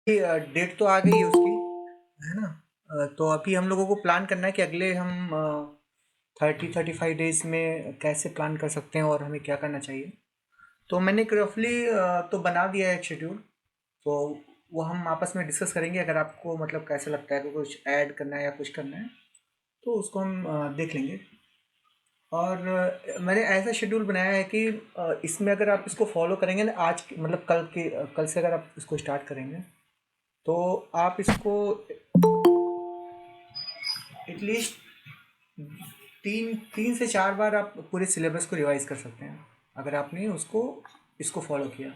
Date तो आ गई है उसकी, है ना? तो अभी हम लोगों को प्लान करना है कि अगले हम 30-35 डेज में कैसे प्लान कर सकते हैं और हमें क्या करना चाहिए। तो मैंने एक रफली तो बना दिया है एक शेड्यूल। तो वो हम आपस में डिस्कस करेंगे, अगर आपको मतलब कैसे लगता है कि कुछ ऐड करना है या कुछ करना है तो उसको हम देख लेंगे। और मैंने ऐसा शेड्यूल बनाया है कि इसमें अगर आप इसको फॉलो करेंगे ना, मतलब कल से अगर आप इसको स्टार्ट करेंगे तो आप इसको एटलीस्ट 3 से 4 बार आप पूरे सिलेबस को रिवाइज कर सकते हैं, अगर आपने उसको इसको फॉलो किया।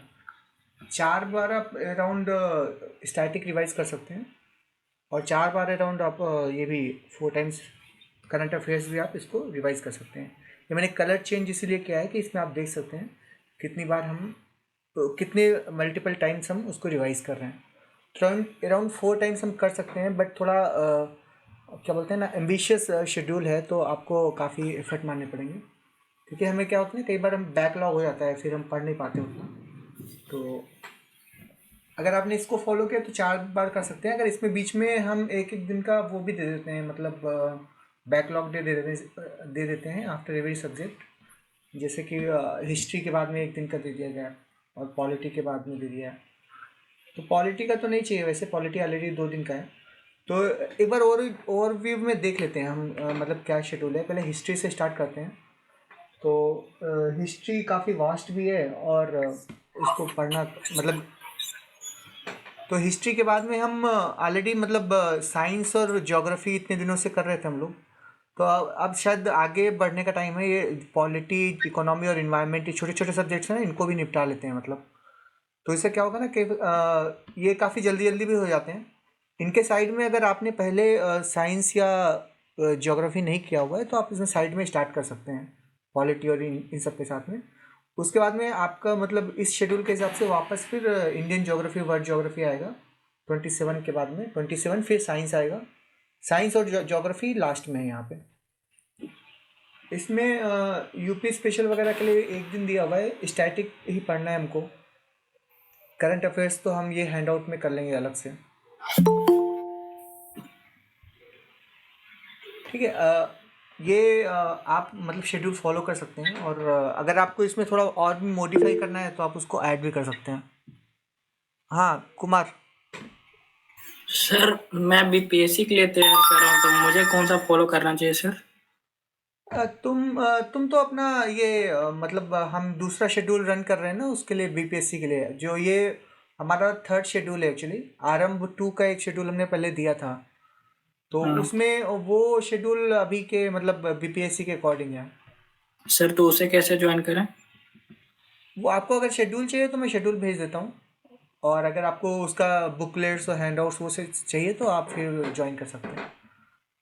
4 बार आप अराउंड स्टैटिक रिवाइज कर सकते हैं, और 4 बार अराउंड आप ये भी 4 टाइम्स करंट अफेयर्स भी आप इसको रिवाइज कर सकते हैं। ये मैंने कलर चेंज इसीलिए किया है कि इसमें आप देख सकते हैं कितनी बार हम कितने मल्टीपल टाइम्स हम उसको रिवाइज कर रहे हैं। तो अराउंड 4 टाइम्स हम कर सकते हैं, बट थोड़ा क्या बोलते हैं ना, एम्बिशियस शेड्यूल है, तो आपको काफ़ी एफर्ट मारने पड़ेंगे, क्योंकि हमें क्या होता है कई बार हम बैकलॉग हो जाता है, फिर हम पढ़ नहीं पाते उतना। तो अगर आपने इसको फॉलो किया तो 4 बार कर सकते हैं। अगर इसमें बीच में हम एक एक दिन का वो भी दे देते हैं, मतलब बैकलॉग डे दे देते हैं आफ्टर एवरी सब्जेक्ट। जैसे कि हिस्ट्री के बाद में एक दिन का दे दिया गया, और पॉलिटी के बाद में दे दिया। तो पॉलिटी का तो नहीं चाहिए, वैसे पॉलिटी ऑलरेडी 2 दिन का है। तो एक बार ओवरव्यू में देख लेते हैं हम, मतलब क्या शेड्यूल है। पहले हिस्ट्री से स्टार्ट करते हैं। तो हिस्ट्री काफ़ी वास्ट भी है, और उसको पढ़ना मतलब, तो हिस्ट्री के बाद में हम ऑलरेडी मतलब साइंस और ज्योग्राफी इतने दिनों से कर रहे थे हम लोग। तो अब शायद आगे बढ़ने का टाइम है। ये पॉलिटी, इकोनॉमी और इन्वायरमेंट, ये छोटे छोटे सब्जेक्ट्स हैं ना, इनको भी निपटा लेते हैं मतलब। तो इससे क्या होगा ना कि ये काफ़ी जल्दी जल्दी भी हो जाते हैं। इनके साइड में अगर आपने पहले साइंस या ज्योग्राफी नहीं किया हुआ है तो आप इसमें साइड में स्टार्ट कर सकते हैं, पॉलिटी और इन सब के साथ में। उसके बाद में आपका मतलब इस शेड्यूल के हिसाब से वापस फिर इंडियन ज्योग्राफी, वर्ल्ड ज्योग्राफी आएगा 27 के बाद में। 27 फिर साइंस आएगा। साइंस और ज्योग्राफी लास्ट में है यहाँ पे। इसमें यूपी स्पेशल वगैरह के लिए एक दिन दिया हुआ है, स्टैटिक ही पढ़ना है हमको। करंट अफेयर्स तो हम ये हैंड आउट में कर लेंगे अलग से। ठीक है। ये आप मतलब शेड्यूल फॉलो कर सकते हैं, और अगर आपको इसमें थोड़ा और भी मॉडिफाई करना है तो आप उसको ऐड भी कर सकते हैं। हाँ कुमार। सर मैं बीपीएससी के लिए तैयार कर रहा हूँ, तो मुझे कौन सा फॉलो करना चाहिए सर? तुम तो अपना ये मतलब हम दूसरा शेड्यूल रन कर रहे हैं ना उसके लिए, बीपीएससी के लिए, जो ये हमारा थर्ड शेड्यूल है एक्चुअली। आरंभ 2 का एक शेड्यूल हमने पहले दिया था, तो हाँ उसमें वो शेड्यूल अभी के मतलब बीपीएससी के अकॉर्डिंग है। सर, तो उसे कैसे ज्वाइन करें? वो आपको अगर शेड्यूल चाहिए तो मैं शेड्यूल भेज देता हूँ, और अगर आपको उसका बुकलेट्स और हैंडआउट्स वो से चाहिए तो आप फिर ज्वाइन कर सकते हैं।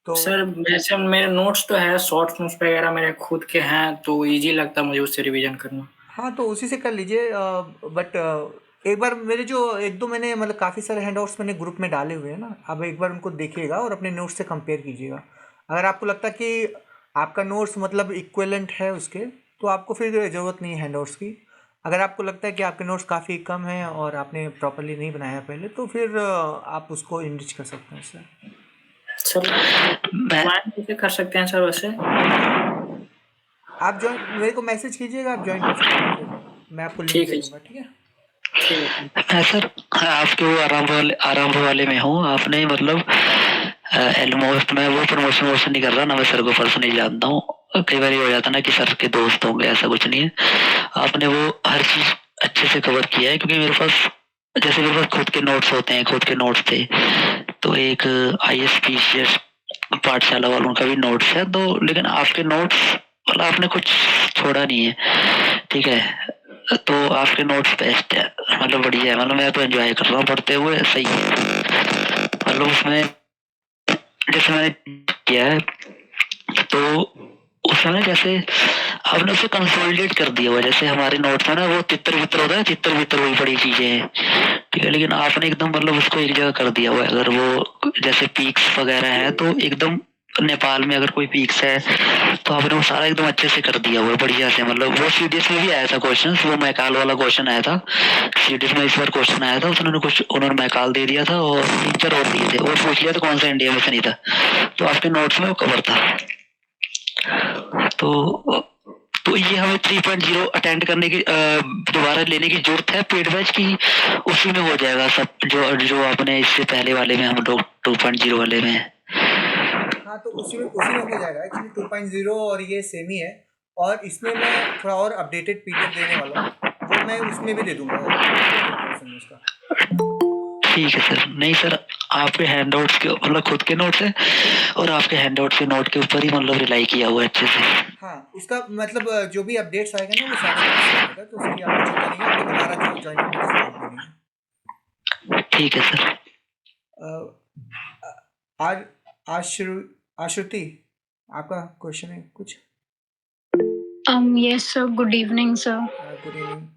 तो सर वैसे मेरे नोट्स तो है, शॉर्ट नोट्स वगैरह मेरे खुद के हैं, तो इजी लगता है मुझे उससे रिवीजन करना। हाँ, तो उसी से कर लीजिए। बट एक बार मेरे जो एक दो मैंने मतलब काफ़ी सारे हैंडआउट्स मैंने ग्रुप में डाले हुए हैं ना, अब एक बार उनको देखिएगा और अपने नोट्स से कंपेयर कीजिएगा। अगर आपको लगता है कि आपका नोट्स मतलब इक्विवेलेंट है उसके, तो आपको फिर ज़रूरत नहीं है हैंडआउट्स की। अगर आपको लगता है कि आपके नोट्स काफ़ी कम हैं और आपने प्रॉपरली नहीं बनाया पहले, तो फिर आप उसको इनरिच कर सकते हैं उससे। सर ज्वाइन कैसे कर सकते हैं सर वैसे? आप ज्वाइन मेरे को मैसेज कीजिएगा, आप ज्वाइन कर सकते हैं, फिर मैं आपको लिंक ठीक दे है दूंगा, ठीक है। ठीक है। मैं सर आपके वो आरंभ वाले में हूँ। आपने मतलब ऑलमोस्ट मैं वो प्रमोशन वोशन नहीं कर रहा ना, मैं सर को पर्सनली जानता हूँ। कई बार ये हो जाता है ना कि सर के दोस्त होंगे, ऐसा कुछ नहीं है। आपने वो हर चीज अच्छे से कवर किया है, क्योंकि मेरे पास जैसे मेरे पास खुद के नोट्स होते हैं, खुद के नोट्स थे। तो एक ISPCS पाठशाला वालों का भी नोट्स है, तो लेकिन आपके नोट्स मतलब आपने कुछ छोड़ा नहीं है, ठीक है। तो आपके नोट्स बेस्ट है, मतलब बढ़िया है, मतलब मैं तो एंजॉय कर रहा हूँ पढ़ते हुए, सही है। मतलब उसमें जैसे मैंने किया है, तो उसमें ना जैसे आपने उसे कंसोलिडेट कर दिया हुआ, जैसे हमारे नोट्स में ना वो तितर बितर होता है, तितर बितर वही बड़ी चीजें हैं, ठीक है। लेकिन आपने एकदम मतलब उसको एक जगह कर दिया हुआ है। अगर वो जैसे पीक्स वगैरह है तो एकदम नेपाल में अगर कोई पीक्स है तो आपने वो सारा एकदम अच्छे से कर दिया हुआ है बढ़िया से। मतलब वो सीडीएस में भी आया था क्वेश्चन, वो मैकाल वाला क्वेश्चन आया था सीडीएस में, इस बार क्वेश्चन आया था उसने कुछ उन्होंने मैकाल दे दिया था और 3-4 और दिए थे और पूछ लिया था कौन सा इंडिया में से नहीं था, तो आपके नोट्स में वो कवर था। तो ये हमें 3.0 अटेंड करने की दोबारा लेने की जरूरत है पेड बैच की, उसी में हो जाएगा सब जो आपने इससे पहले वाले में हम लोग 2.0 वाले में। हाँ तो उसी में हो जाएगा एक्चुअली 2.0 और ये सेम ही है। और इसमें मैं थोड़ा और अपडेटेड पीडीएफ देने वाला हूँ, वो मैं उसमें भी दे दूंगा उसका। ठीक है सर। नहीं सर, आपके हैंडआउट्स के मतलब खुद के नोट्स है और आपके हैंडआउट्स के नोट के ऊपर ही मतलब रिलाई किया हुआ है अच्छे से। हाँ उसका मतलब जो भी अपडेट्स आएगा ना वो सारा आएगा, तो उसकी आपको चिंता नहीं है, आपको दोबारा ज्वाइन करने की जरूरत नहीं है। ठीक है सर। आश्रुति आपका क्वेश्चन है कुछ? Yes sir, good evening sir. Good evening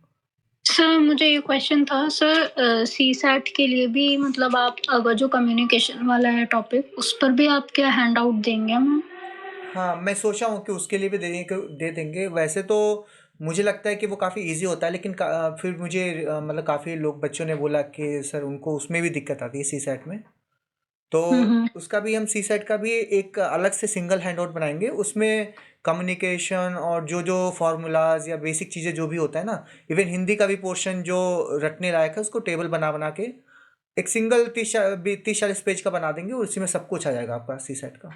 sir, मुझे ये क्वेश्चन था सर, सीसैट के लिए भी मतलब आप अगर जो कम्युनिकेशन वाला है टॉपिक उस पर भी आप क्या हैंड आउट देंगे हमें? हाँ मैं सोचा हूँ कि उसके लिए भी दे देंगे। वैसे तो मुझे लगता है कि वो काफ़ी इजी होता है, लेकिन फिर मुझे मतलब काफ़ी लोग बच्चों ने बोला कि सर उनको उसमें भी दिक्कत आती है सीसैट में, तो उसका भी हम सीसैट का भी एक अलग से सिंगल हैंड आउट बनाएंगे। उसमें कम्युनिकेशन और जो फार्मूलाज या बेसिक चीज़ें जो भी होता है ना, इवन हिंदी का भी पोर्शन जो रटने लायक है उसको टेबल बना के एक सिंगल 30-40 पेज का बना देंगे और उसी में सब कुछ आ जाएगा आपका सीसैट का।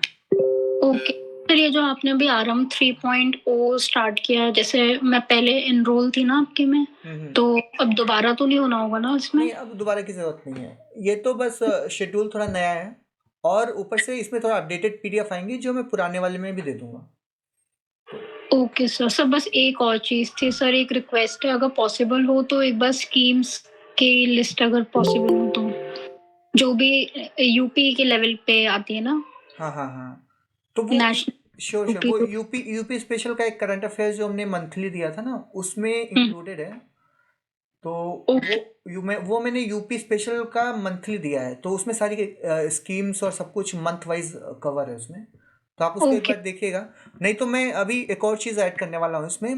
ओके सर, ये जो आपने अभी आरएम 3.0 स्टार्ट किया, जैसे मैं पहले एनरोल थी ना आपके में, तो अब दोबारा तो नहीं होना होगा ना इसमें? नहीं, अब दोबारा की जरूरत नहीं है, ये तो बस शेड्यूल थोड़ा नया है और ऊपर से इसमें थोड़ा अपडेटेड पीडीएफ आएंगी जो मैं पुराने वाले में भी दे दूंगा। ओके सर, बस एक और चीज थी सर, एक रिक्वेस्ट है, अगर पॉसिबल हो तो एक बार स्कीम्स की लिस्ट अगर पॉसिबल हो तो, जो भी यूपी के लेवल पे आती है ना। हाँ तो वो श्योर वो यूपी स्पेशल का एक करंट अफेयर्स जो हमने मंथली दिया था ना उसमें इंक्लूडेड है, तो वो मैंने यूपी स्पेशल का मंथली दिया है, तो उसमें सारी स्कीम्स और सब कुछ मंथ वाइज कवर है उसमें, तो आप उसको एक बार देखिएगा। नहीं तो मैं अभी एक और चीज़ ऐड करने वाला हूँ इसमें,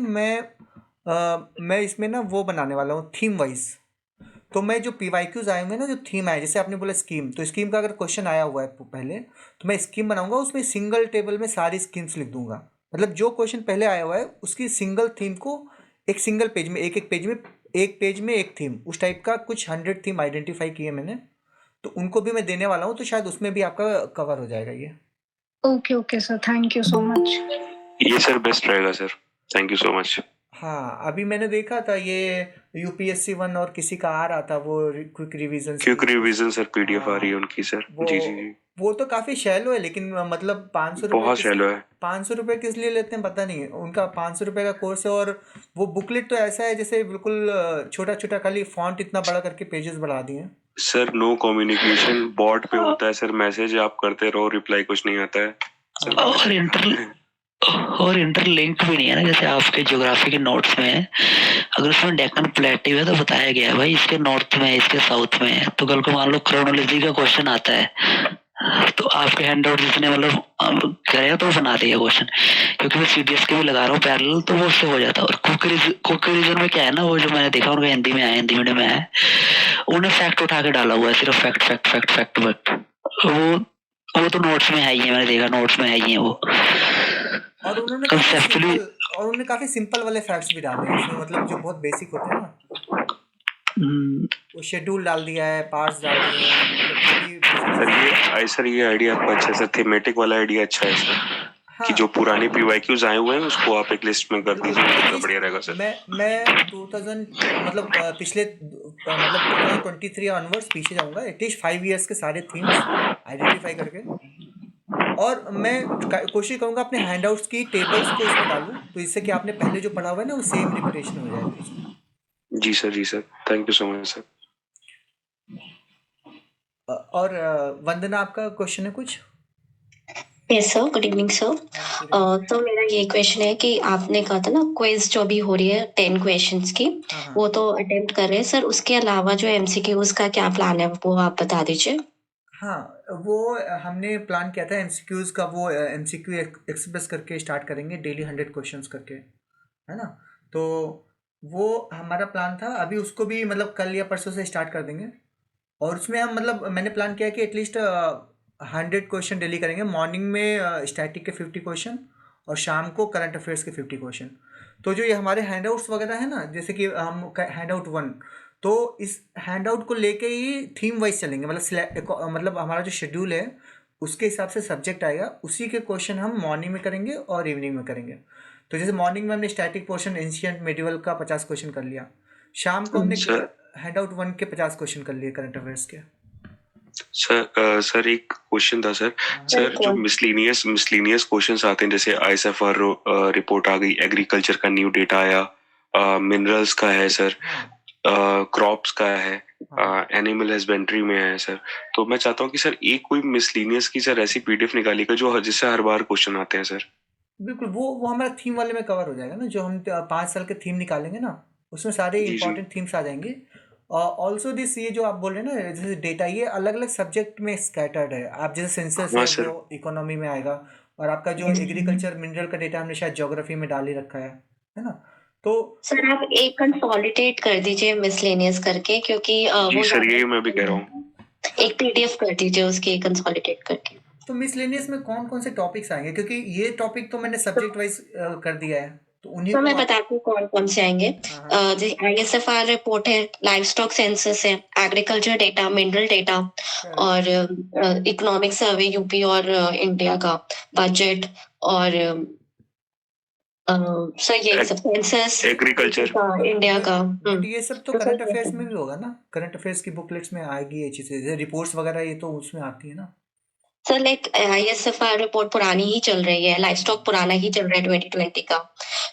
मैं इसमें ना वो बनाने वाला हूँ थीम वाइज। तो मैं जो PYQs आए होंगे ना, जो थीम आए, जैसे आपने बोला स्कीम, तो स्कीम का अगर क्वेश्चन आया हुआ है पहले तो मैं स्कीम बनाऊंगा, उसमें सिंगल टेबल में सारी स्कीम्स लिख दूंगा। मतलब जो क्वेश्चन पहले आया हुआ है उसकी सिंगल थीम को एक सिंगल पेज में एक पेज में एक थीम, उस टाइप का कुछ 100 थीम आइडेंटिफाई किए मैंने, तो उनको भी मैं देने वाला हूँ, तो शायद उसमें भी आपका कवर हो जाएगा ये। Okay sir, thank you so much. ये सर बेस्ट रहेगा sir, thank you so much. हाँ अभी मैंने देखा था ये UPSC 1 और किसी का आ रहा था वो क्विक रिवीजन सर, PDF आ रही है उनकी सर। जी वो तो काफी शैलो है, लेकिन मतलब 500 रुपये बहुत शैलो है। 500 रुपये किस लिए लेते हैं पता नहीं है, उनका 500 रुपये का कोर्स है और वो बुकलेट तो ऐसा है जैसे बिल्कुल छोटा खाली फॉन्ट इतना बड़ा करके पेजेस बढ़ा दिए सर। नो कम्युनिकेशन बोर्ड पे होता है सर, मैसेज आप करते रहो, रिप्लाई कुछ नहीं आता है और इंटरलिंक भी नहीं है ना, जैसे आपके ज्योग्राफी के नोट्स में अगर उसमें डेक्कन प्लेटिव है तो बताया गया है भाई इसके नॉर्थ में इसके साउथ में, तो कल को मान लो क्रोनोलॉजी का क्वेश्चन आता है तो आपके हैंडआउट जिसने मतलब करेगा तो बना देगा क्वेश्चन, क्योंकि मैं CDS के भी लगा रहा हूँ पैरेलल, तो वो उससे हो जाता है। और कुक रीजन में क्या है ना, वो जो मैंने देखा उनका हिंदी मीडियम में है, उन्हें फैक्ट उठा के डाला हुआ है, सिर्फ फैक्ट वो तो नोट्स में है ही है, मैंने देखा नोट्स में है ही है वो। और उन्होंने काफी सिंपल वाले फैक्ट्स भी डाले हैं उसमें, मतलब जो बहुत बेसिक होते हैं ना, वो शेड्यूल डाल दिया है, पार्ट्स डाल दिए हैं। सर ये आइडिया आपका अच्छा है सर, थीमेटिक वाला आइडिया अच्छा है सर। हाँ। कि जो पुराने PYQs आए हुए हैं उसको आप एक लिस्ट में कर दीजिए, तो बढ़िया रहेगा सर। मैं 2000 मतलब पिछले मतलब 2023 ऑनवर्ड्स पीछे जाऊंगा, एटलीस्ट 5 इयर्स के सारे थीम्स आइडेंटिफाई करके, और मैं कोशिश करूंगा अपने हैंडआउट्स की टेबल्स को इसमें डालूं, तो इससे कि आपने पहले जो पढ़ा हुआ है ना वो सेम रिपीटेशन हो जाएगा। जी sir, thank you so much sir. और वंदना आपका क्वेश्चन है कुछ? Yes sir, good evening sir. तो मेरा ये क्वेश्चन है कि आपने कहा था ना क्विज जो भी हो रही है 10 क्वेश्चंस की, वो तो अटेम्प्ट कर रहे हैं सर, उसके अलावा जो MCQs का क्या प्लान है वो आप बता दीजिए। हाँ, वो हमने प्लान किया था एमसीक्यूज़ का, वो एमसीक्यू एक्सप्रेस करके स्टार्ट करेंगे डेली 100 क्वेश्चंस करके, है ना। तो वो हमारा प्लान था, अभी उसको भी मतलब कल या परसों से स्टार्ट कर देंगे। और उसमें हम मतलब मैंने प्लान किया कि एटलीस्ट 100 क्वेश्चन डेली करेंगे। मॉर्निंग में स्टैटिक के 50 क्वेश्चन और शाम को करंट अफेयर्स के 50 क्वेश्चन। तो जो ये हमारे हैंडआउट्स वगैरह है ना, जैसे कि हम हैंडआउट 1, तो इस हैंडआउट को लेके ही थीम वाइज चलेंगे, मतलब हमारा जो शेड्यूल है उसके हिसाब से सब्जेक्ट आएगा, उसी के क्वेश्चन हम मॉर्निंग में करेंगे और इवनिंग में करेंगे। तो जैसे मॉर्निंग में हमने स्टैटिक पोर्शन एंशियंट मेडिवल का 50 क्वेश्चन कर लिया, शाम को हमने सर हैंडआउट 1 के 50 क्वेश्चन कर लिए करंट अफेयर्स के। सर एक क्वेश्चन था सर। सर जो मिसलीनियस क्वेश्चंस आते हैं, जैसे आईएसएफआर रिपोर्ट आ गई, एग्रीकल्चर का न्यू डेटा आया, मिनरल्स का है सर, क्रॉप्स का है, एनिमल हस्बेंड्री में है सर। तो मैं चाहता हूँ कि सर एक कोई मिसलीनियस की सर ऐसी पीडीएफ निकालिएगा जो जिससे हर बार क्वेश्चन आते हैं सर। बिल्कुल, वो हमारा थीम वाले में कवर हो जाएगा ना, जो हम 5 साल के थीम निकालेंगे ना, उसमें सारे जी जी इंपॉर्टेंट थीम्स आ जाएंगे। ऑल्सो दिस, ये जो आप बोल रहे हैं ना जैसे डेटा, ये अलग अलग सब्जेक्ट में स्कैटर्ड है। आप जैसे सेंसस हाँ है सर। वो इकोनॉमी में आएगा, और आपका जो एग्रीकल्चर मिनरल का डेटा हमने शायद ज्योग्राफी में डाल ही रखा है ना। तो सर आप एक कंसोलिडेट कर दीजिए मिसलेनियस करके, क्योंकि जी वो सर, ज्यादा यही मैं भी कह रहा हूँ। एक पीडीएफ कर दीजिए उसकी कंसोलिडेट करके। तो मिसलेनियस में कौन कौन से टॉपिक्स आएंगे, क्योंकि ये टॉपिक तो मैंने सब्जेक्ट वाइज कर दिया है, तो उन्हीं तो को मैं आप। बताती हूँ कौन कौन से आएंगे। हाँ जैसे आईएसएफआर रिपोर्ट है, लाइव स्टॉक सेंसस है, एग्रीकल्चर डेटा, मिनरल डेटा, हाँ, और इकोनॉमिक सर्वे यूपी और इंडिया का, बजट, और सर ये सब सेंसस एग्रीकल्चर। इंडिया का। बट ये सब तो तो करंट सर ये अफेयर्स सब में भी होगा ना, करंट अफेयर्स की बुकलेट्स में आएगी ये चीज़ें, जैसे रिपोर्ट्स वगैरह, ये तो उसमें आती है ना। सर लाइक आईएसएफआर रिपोर्ट पुरानी ही चल रही है, लाइव स्टॉक पुराना ही चल रहा है 2020 का।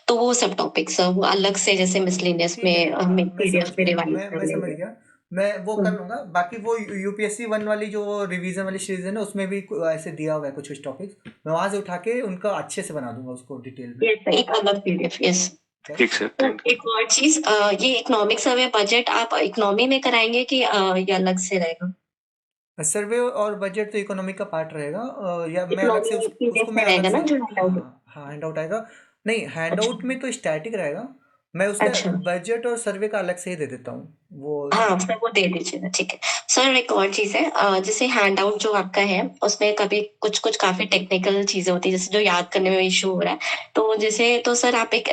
तो वो सब टॉपिक्स वो अलग से जैसे मिसलेनियस ठीक है, में हाँ, हम मैं समझ पीडीएफ में गया, रिवाइज मैं कर मैं समझ लेंगे। गया। मैं वो कर हम्म। लूँगा। बाकी वो यूपीएससी 1 वाली जो रिवीजन वाली सीरीज है ना, उसमें भी ऐसे दिया हुआ है कुछ कुछ टॉपिक्स, मैं वहाँ से उठा के उनका अच्छे से बना दूंगा उसको डिटेल में। यस, एक अलग पीडीएफ, यस। ठीक सर, तो थैंक यू। एक और चीज, ये इकोनॉमिक सर्वे बजट आप इकोनॉमी में कराएंगे कि ये अलग से रहेगा? सर्वे और बजट तो इकोनॉमी का पार्ट रहेगा, या मैं अलग से इकोनॉमी उसको पीडीएफ में मैं अलग रहेगा से। ना जो हैंडआउट? हाँ हाँ, हैंडआउट आएगा। नहीं, अच्छा हैंडआउट में तो स्टैटिक रहेगा, मैं उसका अच्छा। बजट और सर्वे का अलग से ही दे देता हूँ वो। हाँ सर वो दे दीजिएगा, ठीक है। सर एक और चीज है, जैसे हैंड आउट जो आपका है उसमें कभी कुछ कुछ काफी टेक्निकल चीजें होती है, जैसे जो याद करने में इशू हो रहा है। तो जैसे तो सर आप एक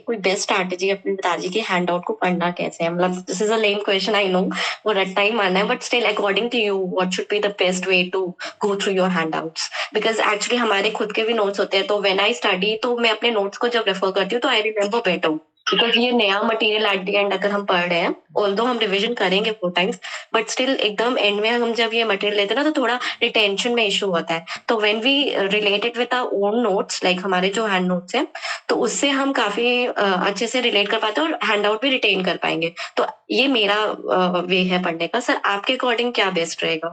कोई बेस्ट स्ट्रैटेजी अपनी बता दीजिए कि हैंड आउट को पढ़ना कैसे है। मतलब this is a lame question, I know, वो रट्टा ही मारना है, but still according to you what should be the best way to go through your handouts? Because actually हमारे खुद के भी नोट्स होते हैं, तो व्हेन आई स्टडी तो मैं अपने नोट्स को जब रेफर करती हूँ तो आई रिमेम्बर बेटर, बिकॉज ये नया मटेरियल एट द एंड अगर हम पढ़ रहे हैं, ऑल्दो हम रिवीजन करेंगे 4 टाइम्स, बट स्टिल एकदम एंड में हम जब ये मटेरियल लेते हैं ना तो थोड़ा रिटेंशन में इशू होता है। तो when we relate it with our own notes, like हमारे जो हैंड नोट्स हैं, तो उससे हम काफी अच्छे से रिलेट कर पाते हैं और हैंड आउट भी रिटेन कर पाएंगे। तो ये मेरा वे है पढ़ने का। सर आपके अकॉर्डिंग क्या बेस्ट रहेगा?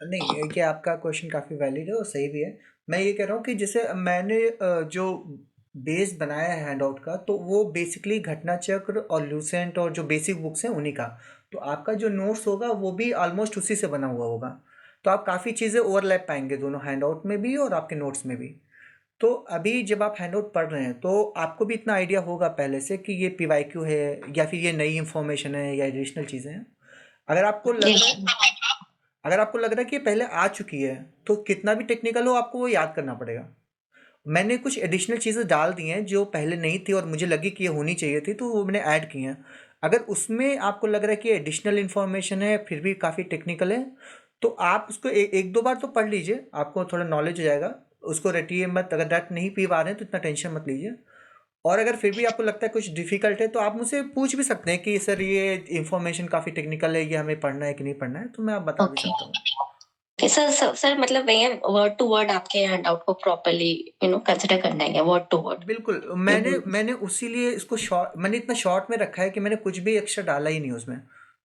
नहीं, ये कि आपका क्वेश्चन काफ़ी वैलिड है और सही भी है। मैं ये कह रहा हूँ कि जैसे मैंने जो बेस बनाया है हैंडआउट का, तो वो बेसिकली घटना चक्र और लूसेंट और जो बेसिक बुक्स हैं उन्हीं का। तो आपका जो नोट्स होगा वो भी ऑलमोस्ट उसी से बना हुआ होगा। तो आप काफ़ी चीज़ें ओवरलैप पाएंगे दोनों हैंडआउट में भी और आपके नोट्स में भी। तो अभी जब आप हैंडआउट पढ़ रहे हैं तो आपको भी इतना आइडिया होगा पहले से कि ये पीवाईक्यू है या फिर ये नई इन्फॉर्मेशन है या एडिशनल चीज़ें हैं। अगर आपको लग रहा है अगर आपको लग रहा है कि ये पहले आ चुकी है, तो कितना भी टेक्निकल हो आपको वो याद करना पड़ेगा। मैंने कुछ एडिशनल चीज़ें डाल दी हैं जो पहले नहीं थी और मुझे लगी कि ये होनी चाहिए थी, तो वो मैंने ऐड की हैं। अगर उसमें आपको लग रहा है कि एडिशनल इन्फॉर्मेशन है फिर भी काफ़ी टेक्निकल है, तो आप उसको एक दो बार तो पढ़ लीजिए, आपको थोड़ा नॉलेज हो जाएगा। उसको रटिए मत, अगर रट नहीं पी पा रहे हैं तो इतना टेंशन मत लीजिए। और अगर फिर भी आपको लगता है कुछ डिफ़िकल्ट है, तो आप मुझसे पूछ भी सकते हैं कि सर ये इन्फॉर्मेशन काफ़ी टेक्निकल है, ये हमें पढ़ना है कि नहीं पढ़ना है, तो मैं आप बता भी ओके सकता हूँ। सर मतलब भैया वर्ड टू वर्ड आपके हैंड आउट को प्रॉपरली कंसिडर करना है, वर्ड टू वर्ड। बिल्कुल, मैंने उसी लिए इसको मैंने इतना शॉर्ट में रखा है कि मैंने कुछ भी एक्स्ट्रा डाला ही नहीं उसमें।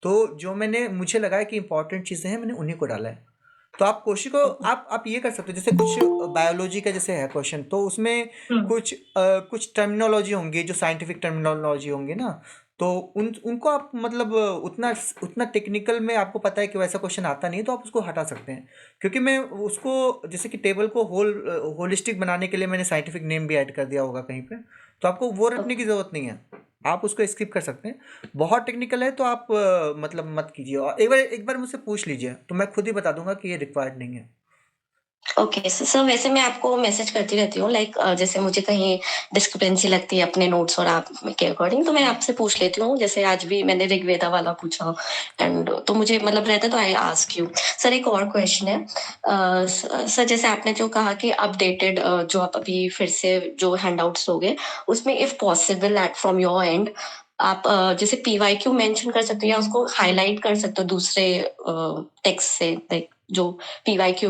तो जो मैंने मुझे लगा है कि इंपॉर्टेंट चीज़ें हैं, मैंने उन्हीं को डाला है। तो आप कोशिश को आप ये कर सकते हो, जैसे कुछ बायोलॉजी का जैसे है क्वेश्चन, तो उसमें कुछ टर्मिनोलॉजी होंगी जो साइंटिफिक टर्मिनोलॉजी होंगी ना, तो उनको आप मतलब उतना उतना टेक्निकल में आपको पता है कि वैसा क्वेश्चन आता नहीं, तो आप उसको हटा सकते हैं। क्योंकि मैं उसको जैसे कि टेबल को होलिस्टिक बनाने के लिए मैंने साइंटिफिक नेम भी ऐड कर दिया होगा कहीं पे, तो आपको वो रटने की ज़रूरत नहीं है, आप उसको स्किप कर सकते हैं। बहुत टेक्निकल है तो आप मतलब मत कीजिए, और एक बार मुझसे पूछ लीजिए तो मैं खुद ही बता दूंगा कि ये रिक्वायर्ड नहीं है। ओके सर, वैसे मैं आपको मैसेज करती रहती हूँ, लाइक जैसे मुझे कहीं डिस्क्रिपेंसी लगती है अपने नोट्स और आप के अकॉर्डिंग, तो मैं आपसे पूछ लेती हूँ। जैसे आज भी मैंने ऋग्वेदा वाला पूछा, एंड तो मुझे मतलब रहता तो आई आस्क यू। सर एक और क्वेश्चन है, सर जैसे आपने जो कहा कि अपडेटेड जो आप अभी फिर से जो हैंडआउट्स दोगे, उसमें if possible at from your and आप जैसे पीवाईक्यू मेंशन कर सकते हो या उसको हाईलाइट कर सकते हो दूसरे टेक्स्ट से, लाइक जो पीवाईक्यू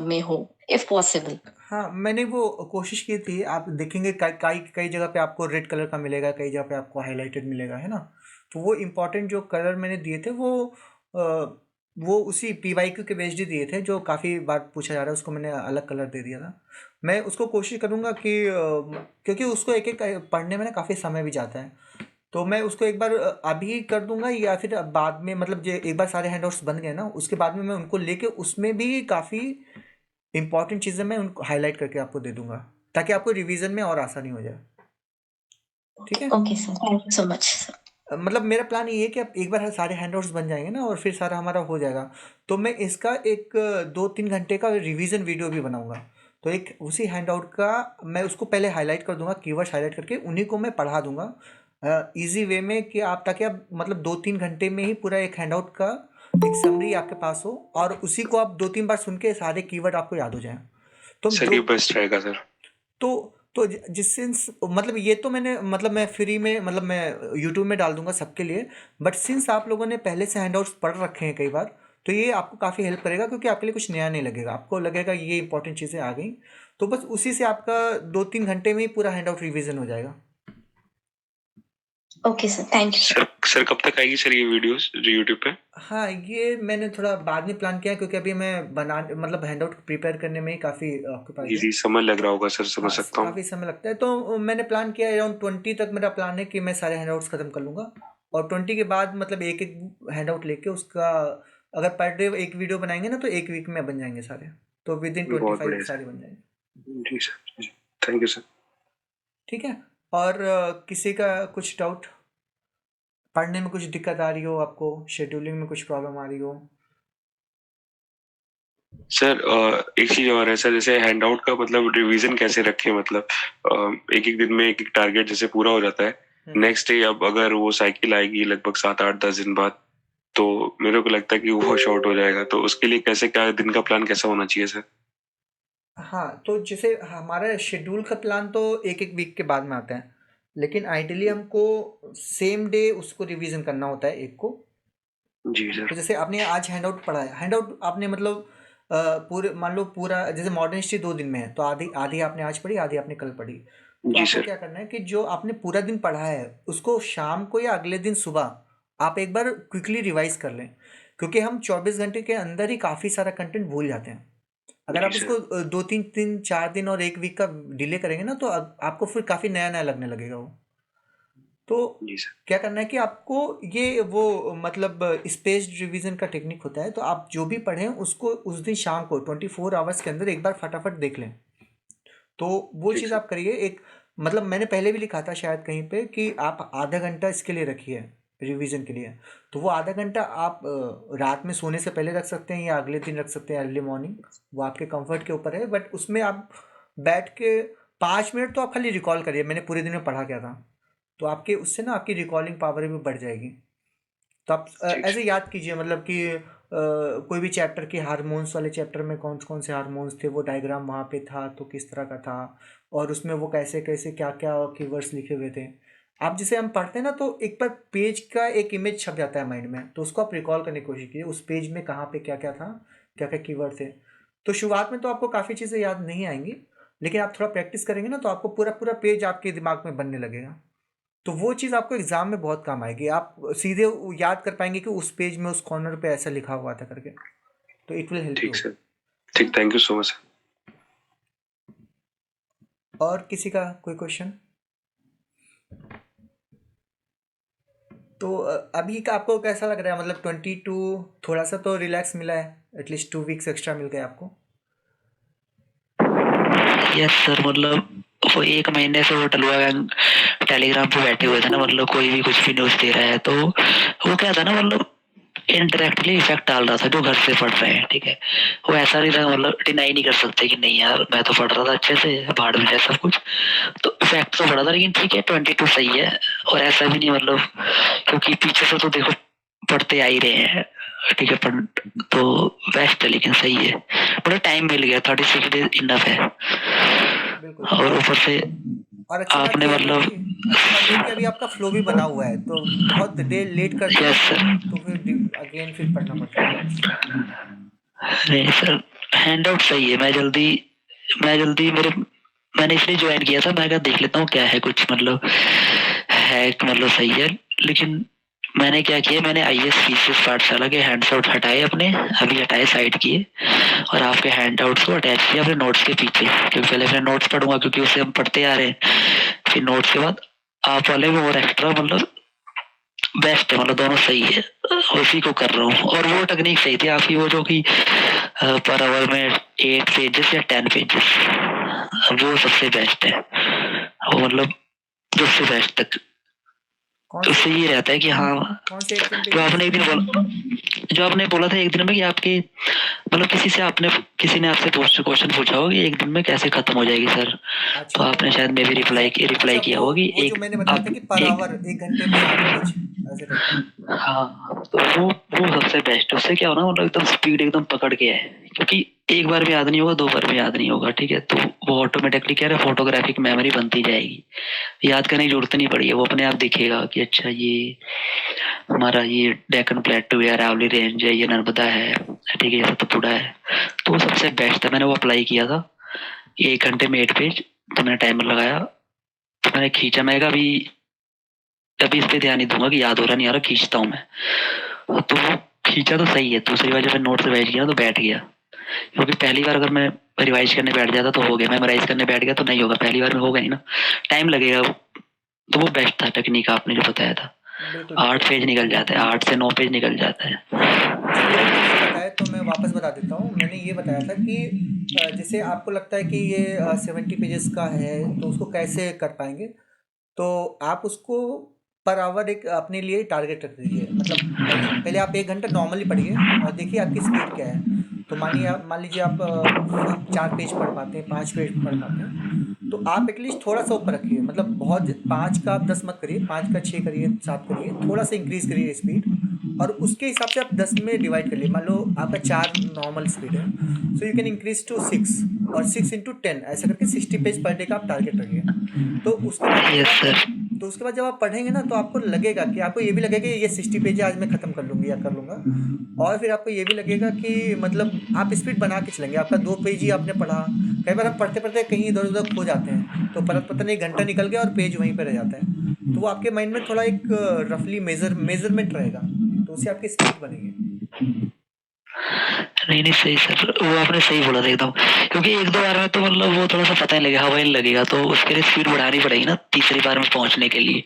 में हो, इफ पॉसिबल। हाँ, मैंने वो कोशिश की थी, आप देखेंगे कई कई कई जगह पे आपको रेड कलर का मिलेगा, कई जगह पे आपको हाईलाइटेड मिलेगा, है ना। तो वो इम्पोर्टेंट जो कलर मैंने दिए थे वो उसी पीवाईक्यू के बेस्ड ही दिए थे, जो काफ़ी बार पूछा जा रहा है, उसको मैंने अलग कलर दे दिया था। मैं उसको कोशिश करूँगा कि क्योंकि उसको एक एक पढ़ने में ना काफ़ी समय भी जाता है, तो मैं उसको एक बार अभी कर दूंगा, या फिर बाद में, मतलब जो एक बार सारे हैंडआउट्स बन गए ना, उसके बाद में मैं उनको लेके उसमें भी काफ़ी इंपॉर्टेंट चीज़ें मैं उनको हाईलाइट करके आपको दे दूंगा, ताकि आपको रिवीजन में और आसानी हो जाए। ठीक है। Okay sir, thank you so much. मतलब मेरा प्लान ये है कि अब एक बार सारे हैंडआउट्स बन जाएंगे ना, और फिर सारा हमारा हो जाएगा, तो मैं इसका एक 2-3 घंटे का रिवीजन वीडियो भी बनाऊंगा। तो एक उसी हैंडआउट का मैं उसको पहले हाईलाइट कर दूंगा, कीवर्ड्स हाईलाइट करके उन्हीं को मैं पढ़ा दूंगा इजी वे में, कि आप ताकि आप मतलब 2-3 घंटे में ही पूरा एक हैंडआउट का एक समरी आपके पास हो, और उसी को आप 2-3 बार सुन के सारे कीवर्ड आपको याद हो जाए। तो सर जो ये बेस्ट रहेगा सर। तो जिससे मतलब ये तो मैंने मतलब मैं फ्री में, मतलब मैं यूट्यूब में डाल दूंगा सबके लिए, बट सिंस आप लोगों ने पहले से हैंडआउट्स पढ़ रखे हैं कई बार, तो ये आपको काफ़ी हेल्प करेगा, क्योंकि आपके लिए कुछ नया नहीं लगेगा, आपको लगेगा ये इंपॉर्टेंट चीज़ें आ गई, तो बस उसी से आपका 2-3 घंटे में ही पूरा हैंडआउट रिवीजन हो जाएगा। Okay sir, thank you sir. Sir कब तक आएगी सर ये वीडियोस यूट्यूब पे? हाँ, ये मैंने थोड़ा बाद में प्लान किया, क्योंकि अभी मैं बना मतलब हैंडआउट प्रिपेयर करने में ही काफ़ी ऑक्यूपाइड है। इजी समय लग रहा होगा सर, समझ हाँ, सकता हूँ। काफ़ी समय लगता है, तो मैंने प्लान किया अराउंड 20 तक मेरा प्लान है कि मैं सारे हैंडआउट्स ख़त्म कर लूँगा, और 20 के बाद मतलब एक एक हैंडआउट लेके उसका, अगर पर डे एक वीडियो बनाएंगे ना, तो एक वीक में बन जाएंगे सारे, तो विद इन बहुत 25 बढ़िया सारे सर। बन जाएंगे। जी सर, थैंक यू सर। ठीक है। और किसी का कुछ डाउट, पढ़ने में कुछ दिक्कत आ रही हो आपको, शेड्यूलिंग में कुछ प्रॉब्लम आ रही हो? सर एक चीज और है सर, जैसे हैंडआउट का मतलब रिवीजन कैसे रखें, मतलब एक एक दिन में एक एक टारगेट जैसे पूरा हो जाता है, नेक्स्ट डे अब अगर वो साइकिल आएगी लगभग 7-8-10 दिन बाद, तो मेरे को लगता है कि वो शॉर्ट हो जाएगा, तो उसके लिए कैसे, क्या दिन का प्लान कैसा होना चाहिए सर? हाँ, तो जैसे हमारा शेड्यूल का प्लान तो एक एक वीक के बाद में आता है, लेकिन आइडियली हमको सेम डे उसको रिवीजन करना होता है एक को। जी सर। तो जैसे आपने आज हैंडआउट पढ़ा है, हैंडआउट आपने मतलब पूरे मान लो, पूरा जैसे मॉडर्न हिस्ट्री 2 दिन में है, तो आधी आधी आपने आज पढ़ी, आधी आपने कल पढ़ी। तो जी आपको सर। क्या करना है कि जो आपने पूरा दिन पढ़ा है उसको शाम को या अगले दिन सुबह आप एक बार क्विकली रिवाइज कर लें, क्योंकि हम 24 घंटे के अंदर ही काफ़ी सारा कंटेंट भूल जाते हैं। अगर जी आप सर। इसको 2-3 दिन 4 दिन और एक वीक का डिले करेंगे ना, तो आपको फिर काफ़ी नया नया लगने लगेगा वो। तो जी सर। क्या करना है कि आपको ये वो मतलब स्पेस्ड रिवीजन का टेक्निक होता है, तो आप जो भी पढ़ें उसको उस दिन शाम को 24 आवर्स के अंदर एक बार फटाफट देख लें। तो वो ठीक चीज़ सर। आप करिए। एक मतलब मैंने पहले भी लिखा था शायद कहीं पे कि आप आधा घंटा इसके लिए रखिए, रिवीजन के लिए। तो वो आधा घंटा आप रात में सोने से पहले रख सकते हैं, या अगले दिन रख सकते हैं अर्ली मॉर्निंग, वो आपके कंफर्ट के ऊपर है, बट उसमें आप बैठ के 5 मिनट तो आप खाली रिकॉल करिए मैंने पूरे दिन में पढ़ा क्या था, तो आपके उससे ना आपकी रिकॉलिंग पावर भी बढ़ जाएगी। तो आप ठीक ऐसे सर। याद कीजिए, मतलब कि कोई भी चैप्टर के हार्मोन्स वाले चैप्टर में कौन कौन से हार्मोन्स थे, वो डायग्राम वहाँ पे था तो किस तरह का था, और उसमें वो कैसे कैसे क्या क्या कीवर्ड्स लिखे हुए थे। आप जिसे हम पढ़ते हैं ना, तो एक बार पेज का एक इमेज छप जाता है माइंड में, तो उसको आप रिकॉल करने की कोशिश कीजिए, उस पेज में कहाँ पे क्या क्या था, क्या क्या कीवर्ड थे। तो शुरुआत में तो आपको काफ़ी चीज़ें याद नहीं आएंगी, लेकिन आप थोड़ा प्रैक्टिस करेंगे ना, तो आपको पूरा पूरा पेज आपके दिमाग में बनने लगेगा। तो वो चीज़ आपको एग्ज़ाम में बहुत काम आएगी, आप सीधे याद कर पाएंगे कि उस पेज में उस कॉर्नर पे ऐसा लिखा हुआ था करके, तो इट विल हेल्प यू। ठीक सर। है ठीक, ना। Thank you so much. और किसी का कोई क्वेश्चन? तो अभी का आपको कैसा लग रहा है? मतलब 22 थोड़ा सा तो रिलैक्स मिला है, एटलीस्ट 2 वीक्स एक्स्ट्रा मिल गए आपको। यस सर, मतलब वो 1 महीने से वो टलुआ गैंग टेलीग्राम पे बैठे हुए थे ना, मतलब कोई भी कुछ भी न्यूज़ दे रहा है तो वो क्या था ना, मतलब इनडायरेक्टली इफेक्ट डाल रहा था जो घर से पढ़ रहे हैं, ठीक है। वो ऐसा नहीं था, मतलब डिनाई नहीं कर सकते कि नहीं यार मैं तो पढ़ रहा था अच्छे से, भाड़ में जाए सब कुछ। तो इफेक्ट तो पड़ा था, लेकिन ठीक है 22 सही है। और ऐसा भी नहीं मतलब, क्योंकि पीछे से तो देखो पढ़ते आ ही रहे हैं, ठीक है। पढ़ तो बेस्ट है, लेकिन सही है, मतलब टाइम मिल गया, 36 डेज इनफ है। बिल्कुल। और ऊपर से और अच्छी बात आपने ये है मतलब कि अच्छी बात ये है कि अभी आपका फ्लो भी बना हुआ है, तो बहुत देर लेट करते यस हैं सर, तो फिर अगेन फिर पढ़ना पड़ता है नोट्स। नहीं सर, हैंड आउट सही है। मैं जल्दी मैंने इसलिए ज्वाइन किया था, मैं कहा देख लेता हूँ क्या है, कुछ मतलब है मतलब सही है। लेकिन मैंने क्या किया, मैंने आईएएस फीसेस पाठशाला के हैंड्स आउट हटाए अपने, अभी हटाए साइड किए, और आपके हैंड आउट्स को अटैच किया अपने नोट्स के पीछे, क्योंकि पहले मैं नोट्स पढ़ूंगा क्योंकि उससे हम पढ़ते आ रहे हैं। फिर नोट्स के बाद आप वाले में और एक्स्ट्रा मतलब बेस्ट है, मतलब दोनों सही है। उसी को कर रहा हूँ। और वो टेक्निक सही थी आपकी, वो जो कि पर आवर में 8 पेजेस या 10 पेजेस, वो सबसे बेस्ट है। वो मतलब जो उससे बेस्ट तक, कौन तो से उससे ये रहता है कि हाँ, कौन से 18 जो पेजेस? आपने एक दिन बोला, जो आपने बोला था एक दिन में कि आपके मतलब किसी ने आपसे क्वेश्चन पूछा होगा कि एक दिन में कैसे खत्म हो जाएगी सर, तो अच्छा आपने शायद मे भी रिप्लाई अच्छा, किया वो होगा कि वो जो एक मैंने बताया था आप कि पर एक आवर 1 घंटे में 8 पेज ऐसे करके। हाँ, तो वो सबसे बेस्ट है। उससे क्या होना, मतलब एकदम स्पीड एकदम पकड़ के है, क्योंकि एक बार में याद नहीं होगा, 2 बार में याद नहीं होगा, ठीक है। तो वो ऑटोमेटिकली क्या है, फोटोग्राफिक मेमोरी बनती जाएगी, याद करने की जरूरत नहीं पड़ी, वो अपने आप दिखेगा कि अच्छा ये हमारा ये डेक्कन प्लेटू है, अरावली रेंज है, ये नर्मदा है, ठीक है, ये सतपुड़ा है। तो वो सबसे बेस्ट था, मैंने वो अप्लाई किया था। 1 घंटे में 8 पेज, तो मैंने टाइमर लगाया, तो मैंने खींचा, मैं कहा अभी इस पे ध्यान नहीं दूंगा कि याद हो रहा नहीं आ रहा, खींचता हूँ मैं। तो वो खींचा तो सही है, दूसरी बार जब मैं नोट से बैठ गया तो बैठ गया, क्योंकि पहली बार अगर मैं रिवाइज करने बैठ जाता तो हो गया, मेमोराइज करने बैठ गया तो नहीं होगा, पहली बार में होगा ही ना, टाइम लगेगा। तो वो बेस्ट था टेक्निक आपने जो बताया था। बिल्कुल 8 पेज निकल जाता है, 8 से 9 पेज निकल जाता है। चलिए, वो तो नहीं बताया तो मैं वापस बता देता हूँ। मैंने ये बताया था कि जैसे आपको लगता है कि ये 70 पेजेस का है तो उसको कैसे कर पाएंगे, तो आप उसको पर आवर एक अपने लिए टारगेट रख दीजिए। मतलब पहले पहले आप 1 घंटा नॉर्मली पढ़िए और देखिए आपकी स्पीड क्या है। तो मान लीजिए आप 4 पेज पढ़ पाते हैं, 5 पेज पढ़ पाते हैं, तो आप एटलीस्ट थोड़ा सा ऊपर रखिए। मतलब बहुत 5 का आप 10 मत करिए, 5 का 6 करिए, 7 करिए, थोड़ा सा इंक्रीज करिए स्पीड। और उसके हिसाब से आप 10 में डिवाइड कर लिए। मान लो आपका 4 नॉर्मल स्पीड है, so you can increase to 6, और 6 × 10 ऐसा करके 60 पेज पर डे का आप टारगेट रखिए। तो उसके बाद यस सर। जब आप पढ़ेंगे ना, तो आपको लगेगा कि आपको ये भी लगेगा कि ये 60 पेज है, आज मैं ख़त्म कर लूँगी या कर लूँगा। और फिर आपको ये भी लगेगा कि मतलब आप स्पीड बना के चलेंगे। आपका 2 पेज ही आपने पढ़ा। कई बार हम पढ़ते पढ़ते कहीं इधर उधर खो जाते हैं, तो पता नहीं घंटा निकल गया और पेज वहीं पर रह जाता है। तो वो आपके माइंड में थोड़ा एक रफली मेजरमेंट रहेगा, तो उससे आपकी स्पीड बनेगी। नहीं नहीं सही सर, वो आपने सही बोला था एकदम, क्योंकि 1-2 बार में तो मतलब वो थोड़ा सा पता नहीं लगेगा, हवा ही नहीं लगेगा, तो उसके लिए स्पीड बढ़ानी पड़ेगी ना तीसरी बार में पहुंचने के लिए।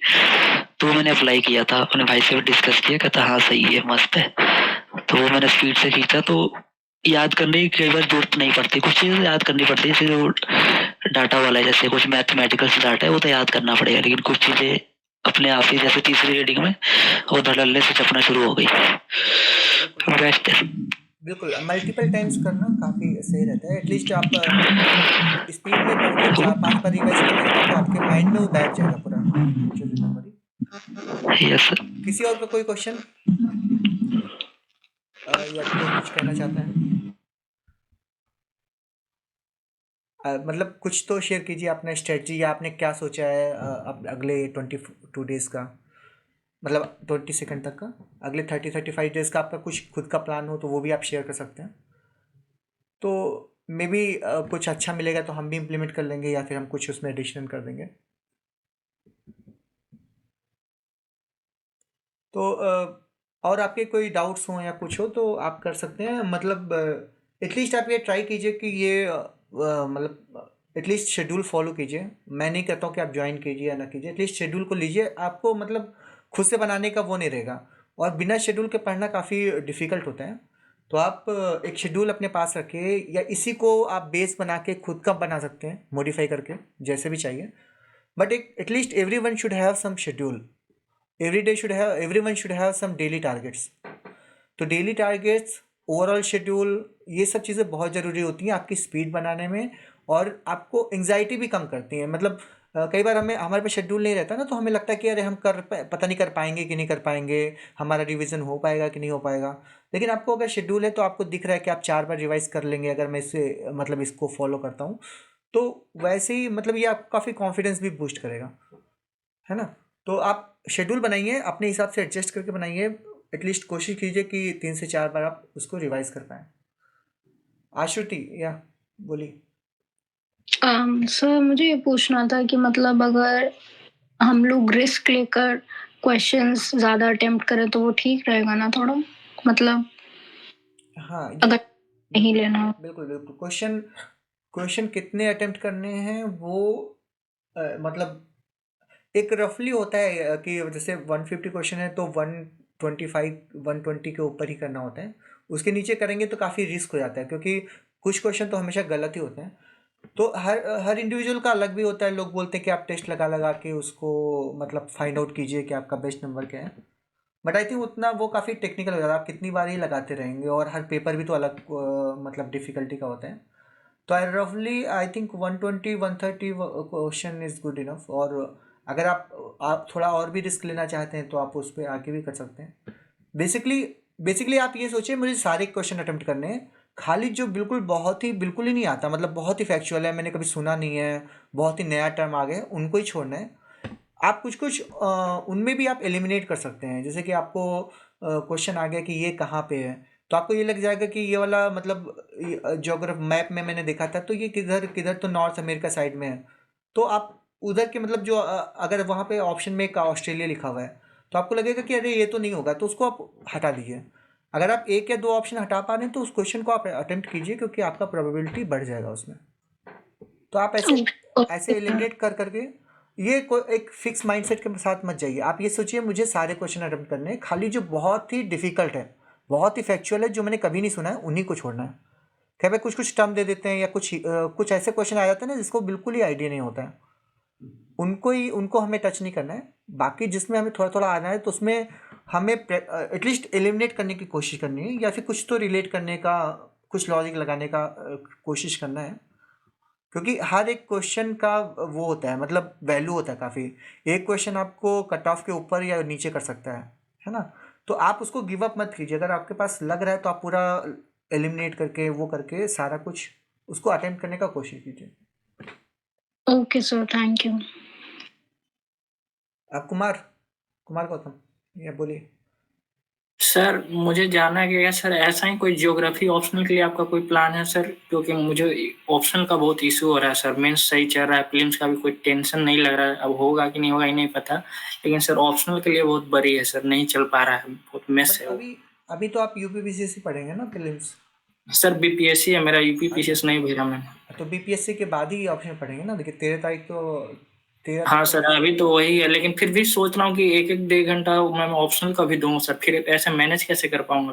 तो मैंने अप्लाई किया था, अपने भाई से भी डिस्कस किया, कहता हाँ सही है, मस्त है। तो वो मैंने स्पीड से खींचा, तो याद करने की कई बार जरूरत नहीं पड़ती, कुछ चीजें याद करनी पड़ती है, जैसे जो डाटा वाला है, जैसे कुछ मैथमेटिकल से डाटा है वो तो याद करना पड़ेगा, लेकिन कुछ चीजें अपने आप ही, जैसे तीसरी रीडिंग में वो धड़ल्ले से छपना शुरू हो गई। बेस्ट है। बिल्कुल मल्टीपल टाइम्स करना काफ़ी सही रहता है। एटलीस्ट आप स्पीड में पढ़ के 4-5 बार रिवाइज कर लेंगे ना, तो आपके माइंड में वो बैठ जाएगा पूरा एक्चुअली मेमोरी। Yes sir. किसी और का कोई क्वेश्चन या कोई कुछ कहना चाहता है? मतलब कुछ तो शेयर कीजिए अपना स्ट्रेटजी, या आपने क्या सोचा है अगले 22 डेज का, मतलब 22 तक का, अगले 30-35 डेज का आपका कुछ खुद का प्लान हो तो वो भी आप शेयर कर सकते हैं। तो मे बी कुछ अच्छा मिलेगा तो हम भी इम्प्लीमेंट कर लेंगे, या फिर हम कुछ उसमें एडिशन कर देंगे। तो और आपके कोई डाउट्स हों या कुछ हो तो आप कर सकते हैं। मतलब एटलीस्ट आप ये ट्राई कीजिए कि ये मतलब एटलीस्ट शेड्यूल फॉलो कीजिए। मैं नहीं कहता हूँ कि आप ज्वाइन कीजिए या ना कीजिए, एटलीस्ट शेड्यूल को लीजिए। आपको मतलब खुद से बनाने का वो नहीं रहेगा, और बिना शेड्यूल के पढ़ना काफ़ी डिफ़िकल्ट होता है। तो आप एक शेड्यूल अपने पास रखें, या इसी को आप बेस बना के खुद का बना सकते हैं, मॉडिफाई करके जैसे भी चाहिए। बट एक at least everyone should have some schedule, everyone should have some daily targets. तो डेली टारगेट्स, ओवरऑल शेड्यूल, ये सब चीज़ें बहुत ज़रूरी होती हैं आपकी स्पीड बनाने में, और आपको एंग्जाइटी भी कम करती हैं। मतलब कई बार हमारे पास शेड्यूल नहीं रहता ना, तो हमें लगता है कि अरे हम पता नहीं कर पाएंगे कि नहीं कर पाएंगे, हमारा रिवीजन हो पाएगा कि नहीं हो पाएगा। लेकिन आपको अगर शेड्यूल है तो आपको दिख रहा है कि आप 4 बार रिवाइज कर लेंगे अगर मैं इसे मतलब इसको फॉलो करता हूँ। तो वैसे ही मतलब ये आपको काफ़ी कॉन्फिडेंस भी बूस्ट करेगा, है ना। तो आप शेड्यूल बनाइए, अपने हिसाब से एडजस्ट करके बनाइए, एटलीस्ट कोशिश कीजिए कि 3 से 4 बार आप उसको रिवाइज कर पाएँ। आशुति, या बोलिए। सर मुझे ये पूछना था कि मतलब अगर हम लोग रिस्क लेकर क्वेश्चंस ज़्यादा अटेम्प्ट करें तो वो ठीक रहेगा ना थोड़ा, मतलब हाँ, ये अगर नहीं लेना। बिल्कुल बिल्कुल। क्वेश्चन कितने अटेम्प्ट करने हैं वो मतलब एक रफली होता है कि जैसे 150 क्वेश्चन है तो 125 120 के ऊपर ही करना होता है। उसके नीचे करेंगे तो काफ़ी रिस्क हो जाता है, क्योंकि कुछ क्वेश्चन तो हमेशा गलत ही होते हैं। तो हर इंडिविजुअल का अलग भी होता है। लोग बोलते हैं कि आप टेस्ट लगा लगा के उसको मतलब फाइंड आउट कीजिए कि आपका बेस्ट नंबर क्या है। बट आई थिंक उतना वो काफ़ी टेक्निकल हो जाता है, आप कितनी बार ही लगाते रहेंगे, और हर पेपर भी तो अलग मतलब डिफ़िकल्टी का होता है। तो आई रफली I think 120-130 question is good enough. और अगर आप थोड़ा और भी रिस्क लेना चाहते हैं तो आप उस पर आगे भी कर सकते हैं। बेसिकली आप ये सोचिए मुझे सारे क्वेश्चन अटेम्प्ट करने हैं, खाली जो बिल्कुल ही नहीं आता, मतलब बहुत ही फैक्चुअल है, मैंने कभी सुना नहीं है, बहुत ही नया टर्म आ गया, उनको ही छोड़ना है। आप कुछ उनमें भी आप एलिमिनेट कर सकते हैं। जैसे कि आपको क्वेश्चन आ गया कि ये कहाँ पे है, तो आपको ये लग जाएगा कि ये वाला मतलब ज्योग्राफ मैप में मैंने देखा था तो ये किधर किधर तो नॉर्थ अमेरिका साइड में है। तो आप उधर के मतलब जो अगर वहाँ पे ऑप्शन में एक ऑस्ट्रेलिया लिखा हुआ है तो आपको लगेगा कि अरे ये तो नहीं होगा, तो उसको आप हटा दीजिए। अगर आप एक या दो ऑप्शन हटा पा रहे हैं तो उस क्वेश्चन को आप अटेम्प्ट कीजिए, क्योंकि आपका प्रोबेबिलिटी बढ़ जाएगा उसमें। तो आप ऐसे एलिमिनेट कर करके ये कोई एक फिक्स माइंडसेट के साथ मत जाइए। आप ये सोचिए मुझे सारे क्वेश्चन अटेम्प्ट करने हैं, खाली जो बहुत ही डिफिकल्ट है, बहुत ही फैक्चुअल है, जो मैंने कभी नहीं सुना है, उन्हीं को छोड़ना है। क्या भाई कुछ टर्म दे देते हैं, या कुछ ऐसे क्वेश्चन आ जाते हैं ना जिसको बिल्कुल ही आइडिया नहीं होता है, उनको हमें टच नहीं करना है। बाकी जिसमें हमें थोड़ा थोड़ा आना है तो उसमें हमें एटलीस्ट एलिमिनेट करने की कोशिश करनी है, या फिर कुछ तो रिलेट करने का, कुछ लॉजिक लगाने का कोशिश करना है। क्योंकि हर एक क्वेश्चन का वो होता है, मतलब वैल्यू होता है काफ़ी। एक क्वेश्चन आपको कट ऑफ के ऊपर या नीचे कर सकता है ना। तो आप उसको गिव अप मत कीजिए। अगर आपके पास लग रहा है तो आप पूरा एलिमिनेट करके वो करके सारा कुछ उसको अटेम्प्ट करने का कोशिश कीजिए। Okay sir, thank you. आप कुमार गौतम, ये बोलिए। सर मुझे जानना है कि सर ऐसा ही कोई ज्योग्राफी ऑप्शनल के लिए आपका कोई प्लान है सर? क्योंकि मुझे ऑप्शनल का बहुत इशू हो रहा है सर। मेंस सही चल रहा है, प्रीलिम्स का भी कोई टेंशन नहीं लग रहा है। अब होगा कि नहीं होगा ही नहीं पता, लेकिन सर ऑप्शनल के लिए बहुत बड़ी है सर, नहीं चल पा रहा है, बहुत मिस बट है वो। अभी तो आप यूपीपीसीएससी पढ़ेंगे ना प्रीलिम्स। सर बीपीएससी है मेरा, यूपीपीसीएस नहीं भेजा मैंने। तो बीपीएससी के बाद ही ऑप्शन पढ़ेंगे ना। देखिए 13 तारीख तो 13 हाँ तक सर तो अभी तो वही है, लेकिन फिर भी सोच रहा हूँ कि एक एक 1.5 घंटा मैं ऑप्शनल का भी दूँ सर। फिर ऐसे मैनेज कैसे कर पाऊंगा?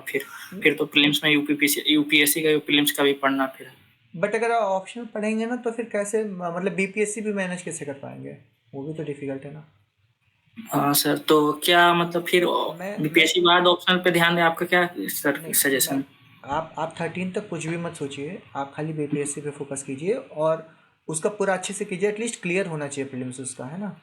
फिर तो प्रीलिम्स में यूपीएससी का प्रीलिम्स का भी पढ़ना फिर। बट अगर आप ऑप्शनल पढ़ेंगे ना तो फिर कैसे मतलब बीपीएससी भी मैनेज कैसे कर पाएंगे, वो भी तो डिफिकल्ट है ना। हाँ सर, तो क्या मतलब फिर मैं बीपीएससी बाद ऑप्शनल पे ध्यान दें? आपका क्या सर नहीं मैं सजेशन? आप 13 तक कुछ भी मत सोचिए, आप खाली बीपीएससी पे फोकस कीजिए, और उसका पूरा अच्छे से कीजिए। एटलीस्ट क्लियर होना चाहिए प्रीलिम्स उसका, है ना।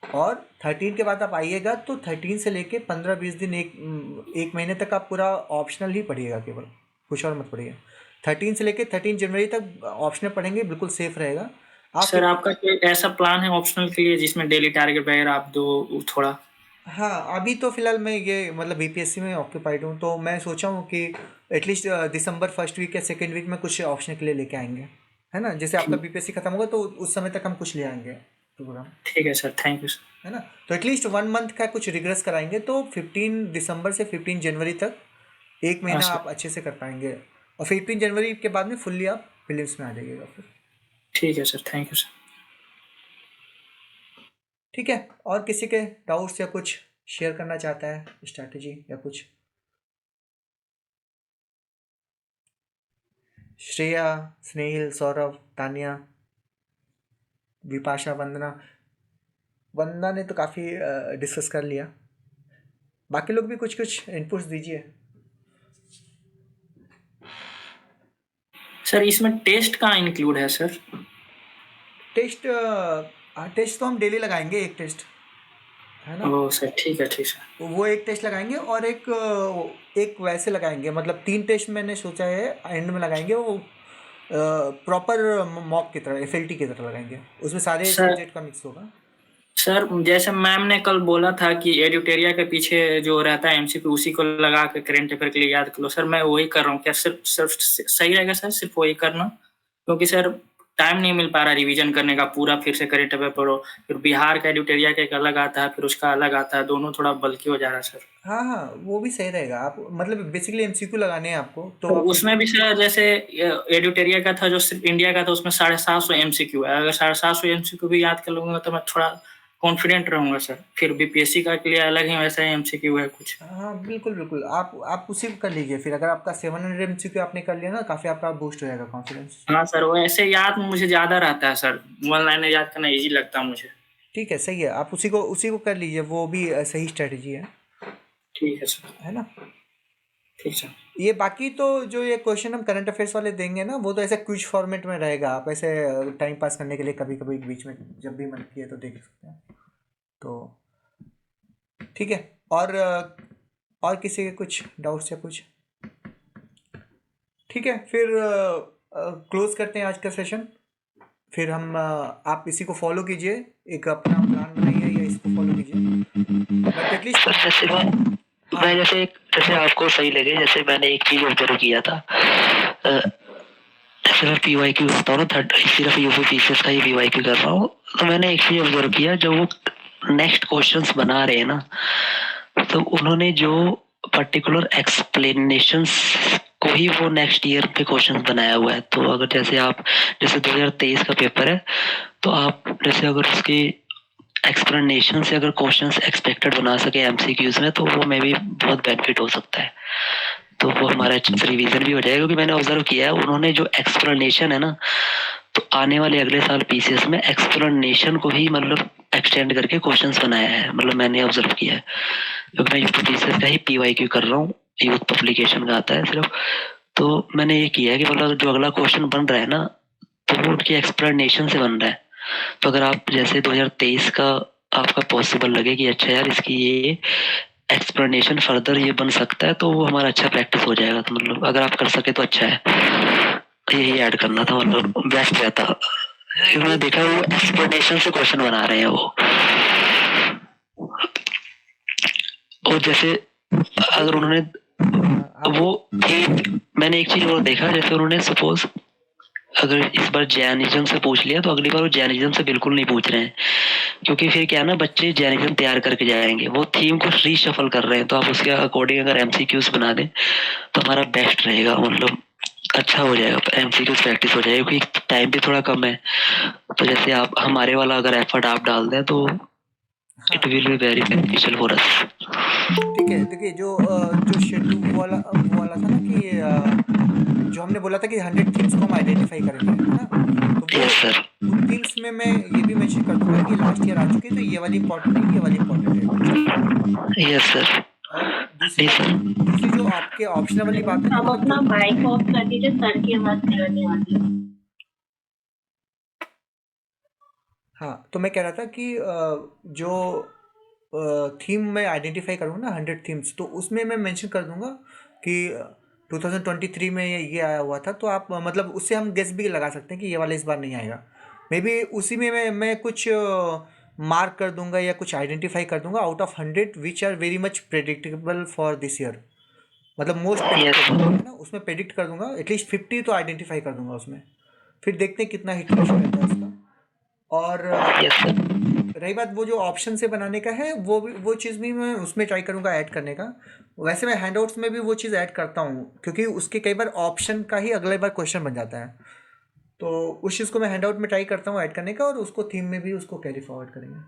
और 13 के बाद आप आइएगा तो 13 से लेके 15-20 दिन, एक महीने तक आप पूरा ऑप्शनल ही पढ़िएगा, केवल कुछ और मत पढ़िए। 13 से लेके 13 जनवरी तक ऑप्शनल पढ़ेंगे, बिल्कुल सेफ रहेगा। आप सर आपका कोई ऐसा प्लान है ऑप्शनल के लिए जिसमें डेली टारगेट वगैरह आप दो थोड़ा? हाँ, अभी तो फिलहाल मैं ये मतलब बीपीएससी में ऑक्यूपाइड हूँ, तो मैं सोचा हूँ कि एटलीस्ट दिसंबर फर्स्ट वीक या सेकेंड वीक में कुछ ऑप्शन के लिए लेके आएंगे, है ना। जैसे आपका बीपीएससी खत्म होगा तो उस समय तक हम कुछ ले आएंगे प्रोग्राम, ठीक है सर, थैंक यू सर। है ना। तो एटलीस्ट 1 मंथ का कुछ रिग्रेस कराएंगे, तो 15 दिसंबर से 15 जनवरी तक एक हाँ महीना सर, आप अच्छे से कर पाएंगे, और 15 जनवरी के बाद में फुल्ली आप फिलिम्स में आ जाइएगा फिर। ठीक है सर, थैंक यू सर। ठीक है, और किसी के डाउट्स या कुछ शेयर करना चाहता है स्ट्रैटेजी या कुछ? श्रेया, स्नेहिल, सौरभ, तानिया, विपाशा, वंदना। वंदना ने तो काफ़ी डिस्कस कर लिया। बाकी लोग भी कुछ कुछ इनपुट्स दीजिए। सर इसमें टेस्ट कहाँ इंक्लूड है सर? टेस्ट टेस्ट तो हम डेली लगाएंगे, एक टेस्ट है ना। ओ सर ठीक है सर। वो एक टेस्ट लगाएंगे और एक वैसे लगाएंगे, मतलब 3 टेस्ट मैंने सोचा है एंड में लगाएंगे, वो प्रॉपर मॉक की तरह, एफएलटी की तरह लगाएंगे, उसमें सारे सर- सब्जेक्ट का मिक्स होगा। सर जैसे मैम ने कल बोला था कि एडिटोरिया के पीछे जो रहता है एमसीक्यू उसी को लगा के करंट अफेयर के लिए याद कर लो, सर मैं वही कर रहा हूँ। क्या सिर्फ सही रहेगा सर सिर्फ वही करना? क्योंकि सर टाइम नहीं मिल पा रहा रिवीजन करने का पूरा, फिर से करंट अफेयर पढ़ो, फिर बिहार का एडिटोरिया का एक अलग आता है, फिर उसका अलग आता है, दोनों थोड़ा बल्कि हो जा रहा है सर। हाँ हाँ, वो भी सही रहेगा। आप मतलब बेसिकली एमसीक्यू लगाने हैं आपको, तो तो आप उसमें भी सर जैसे एडिटोरिया का था जो सिर्फ इंडिया का था, उसमें 750 एमसीक्यू है। अगर 750 एमसीक्यू भी याद कर लूंगा तो मैं थोड़ा कॉन्फिडेंट रहूंगा सर। फिर बीपीएससी का के लिए अलग ही वैसा एमसीक्यू है कुछ। हाँ बिल्कुल बिल्कुल, आप उसी को कर लीजिए। फिर अगर आपका 700 एमसीक्यू आपने कर लिया ना, काफ़ी आपका बूस्ट हो जाएगा कॉन्फिडेंस। हाँ सर वो ऐसे याद मुझे ज्यादा रहता है सर, वन लाइन याद करना इजी लगता है मुझे। ठीक है, सही है, आप उसी को कर लीजिए, वो भी सही स्ट्रेटजी है ठीक है सर। है ना। ठीक सर। ये बाकी तो जो ये क्वेश्चन हम करंट अफेयर्स वाले देंगे ना, वो तो ऐसे क्विज फॉर्मेट में रहेगा, आप ऐसे टाइम पास करने के लिए कभी कभी बीच में जब भी मन किए तो देख सकते हैं। तो ठीक है, और किसी के कुछ डाउट्स या कुछ? ठीक है, फिर क्लोज करते हैं आज का सेशन। फिर हम आप इसी को फॉलो कीजिए, एक अपना प्लान बनाइए या इसको फॉलो कीजिए, बट एटलीस्ट सर जैसे मैं जैसे आपको सही लगे, जैसे मैंने एक चीज ऑब्जर्व किया था, जैसे मैं पीवाईक्यू करता हूँ ना, सिर्फ यूपी पीसीएस का ही पीवाईक्यू कर रहा हूँ, तो मैंने एक चीज ऑब्जर्व किया, जो वो नेक्स्ट क्वेश्चंस बना रहे हैं ना, तो उन्होंने जो पर्टिकुलर एक्सप्लेनेशंस को ही वो नेक्स्ट ईयर पे क्वेश्चन बनाया हुआ है। तो अगर जैसे 2023 का पेपर है, तो आप जैसे अगर उसके एक्सप्लेनेशन से अगर क्वेश्चंस एक्सपेक्टेड बना सके एमसीक्यूज में, तो वो में भी बहुत बेनिफिट हो सकता है। तो वो हमारा अच्छे से रिवीजन भी हो जाएगा, क्योंकि मैंने ऑब्जर्व किया है उन्होंने जो एक्सप्लेनेशन है ना, तो आने वाले अगले साल पीसीएस में एक्सप्लेनेशन को ही मतलब एक्सटेंड करके क्वेश्चंस बनाया है, मतलब मैंने ऑब्जर्व किया है, क्योंकि मैं यूपी पीसीएस का ही पीवाईक्यू कर रहा हूँ, यूथ पब्लिकेशन का आता है सिर्फ। तो मैंने ये किया है कि मतलब जो अगला क्वेश्चन बन रहा है ना, तो वो उनकी एक्सप्लेनेशन से बन रहा है। तो अगर आप जैसे 2023 का आपका पॉसिबल लगे कि अच्छा यार इसकी ये एक्सप्लेनेशन फर्दर ये बन सकता है, तो वो हमारा अच्छा प्रैक्टिस हो जाएगा। तो मतलब अगर आप कर सके तो अच्छा है, यही ऐड करना था, मतलब बेस्ट रहता। मैंने देखा वो एक्सप्लेनेशन से क्वेश्चन बना रहे हैं वो। और जैसे अगर उन्होंने मैंने एक चीज और देखा, जैसे उन्होंने सपोज अगर इस बार जैनिज्म से पूछ लिया, तो अगली बार वो जैनिज्म से बिल्कुल नहीं पूछ रहे हैं, क्योंकि फिर क्या ना, बच्चे जैनिज्म तैयार करके जाएंगे, वो थीम को रीशफल कर रहे हैं। तो आप उसके अकॉर्डिंग अगर एमसीक्यूज बना दें तो हमारा बेस्ट रहेगा, मतलब अच्छा हो जाएगा, एमसीक्यूज प्रैक्टिस हो जाएगी, क्योंकि टाइम भी थोड़ा कम है। तो जैसे आप हमारे वाला अगर एफर्ट आप डाल दें, तो it will be very beneficial for us. ठीक है, देखिए जो शेड्यूल वाला था ना, कि जो हमने बोला था कि 100 थीम्स को हम आइडेंटिफाई करेंगे, है ना, तो यस सर। उन थीम्स में मैं ये भी मेंशन कर दूंगा कि लास्ट ईयर आ चुकी है, तो ये वाली इंपॉर्टेंट है, ये वाली इंपॉर्टेंट है। Yes sir. और दूसरी जो आपके ऑप्शनल वाली बात है, आप अपना माइक ऑफ कर दीजिए, सर की आवाज क्लियर नहीं आती। हाँ, तो मैं कह रहा था कि जो थीम मैं आइडेंटिफाई करूँगा ना, 100 थीम्स, तो उसमें मैं मेंशन कर दूंगा कि 2023 में ये आया हुआ था, तो आप मतलब उससे हम गेस भी लगा सकते हैं कि ये वाला इस बार नहीं आएगा। मे बी उसी में मैं कुछ मार्क कर दूंगा या कुछ आइडेंटिफाई कर दूंगा out of 100 which are very much predictable for this year, मतलब मोस्ट प्रेडिक्टेबल है ना, उसमें प्रेडिक्ट कर दूंगा, एटलीस्ट 50 तो आइडेंटिफाई कर दूंगा उसमें। फिर देखते हैं कितना हिट रेशो रहता है उसका। और रही बात वो जो ऑप्शन से बनाने का है, वो चीज़ भी मैं उसमें ट्राई करूँगा ऐड करने का। वैसे मैं हैंडआउट्स में भी वो चीज़ ऐड करता हूँ, क्योंकि उसके कई बार ऑप्शन का ही अगले बार क्वेश्चन बन जाता है, तो उस चीज़ को मैं हैंडआउट में ट्राई करता हूँ ऐड करने का, और उसको थीम में भी उसको कैरी फॉरवर्ड करेंगे।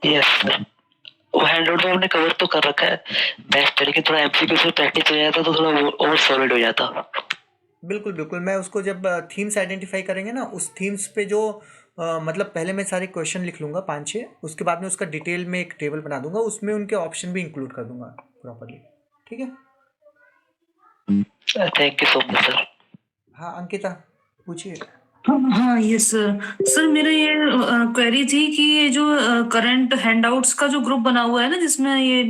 Yes sir. वो हैंडआउट में हमने कवर तो कर रखा है बेस्ट है, लेकिन थोड़ा एमसीक्यू से प्रैक्टिस हो जाता तो थोड़ा और सॉलिड हो जाता। बिल्कुल बिल्कुल, मैं उसको जब थीम्स आइडेंटिफाई करेंगे ना, उस थीम्स पे जो मतलब पहले मैं सारे क्वेश्चन लिख लूँगा 5-6, उसके बाद में उसका डिटेल में एक टेबल बना दूंगा, उसमें उनके ऑप्शन भी इंक्लूड कर दूंगा प्रॉपरली। ठीक है। Thank you so much sir. हाँ अंकिता पूछिए। हाँ यस सर। सर मेरा ये क्वेरी थी कि ये जो करंट हैंडआउट्स का जो ग्रुप बना हुआ है ना, जिसमें ये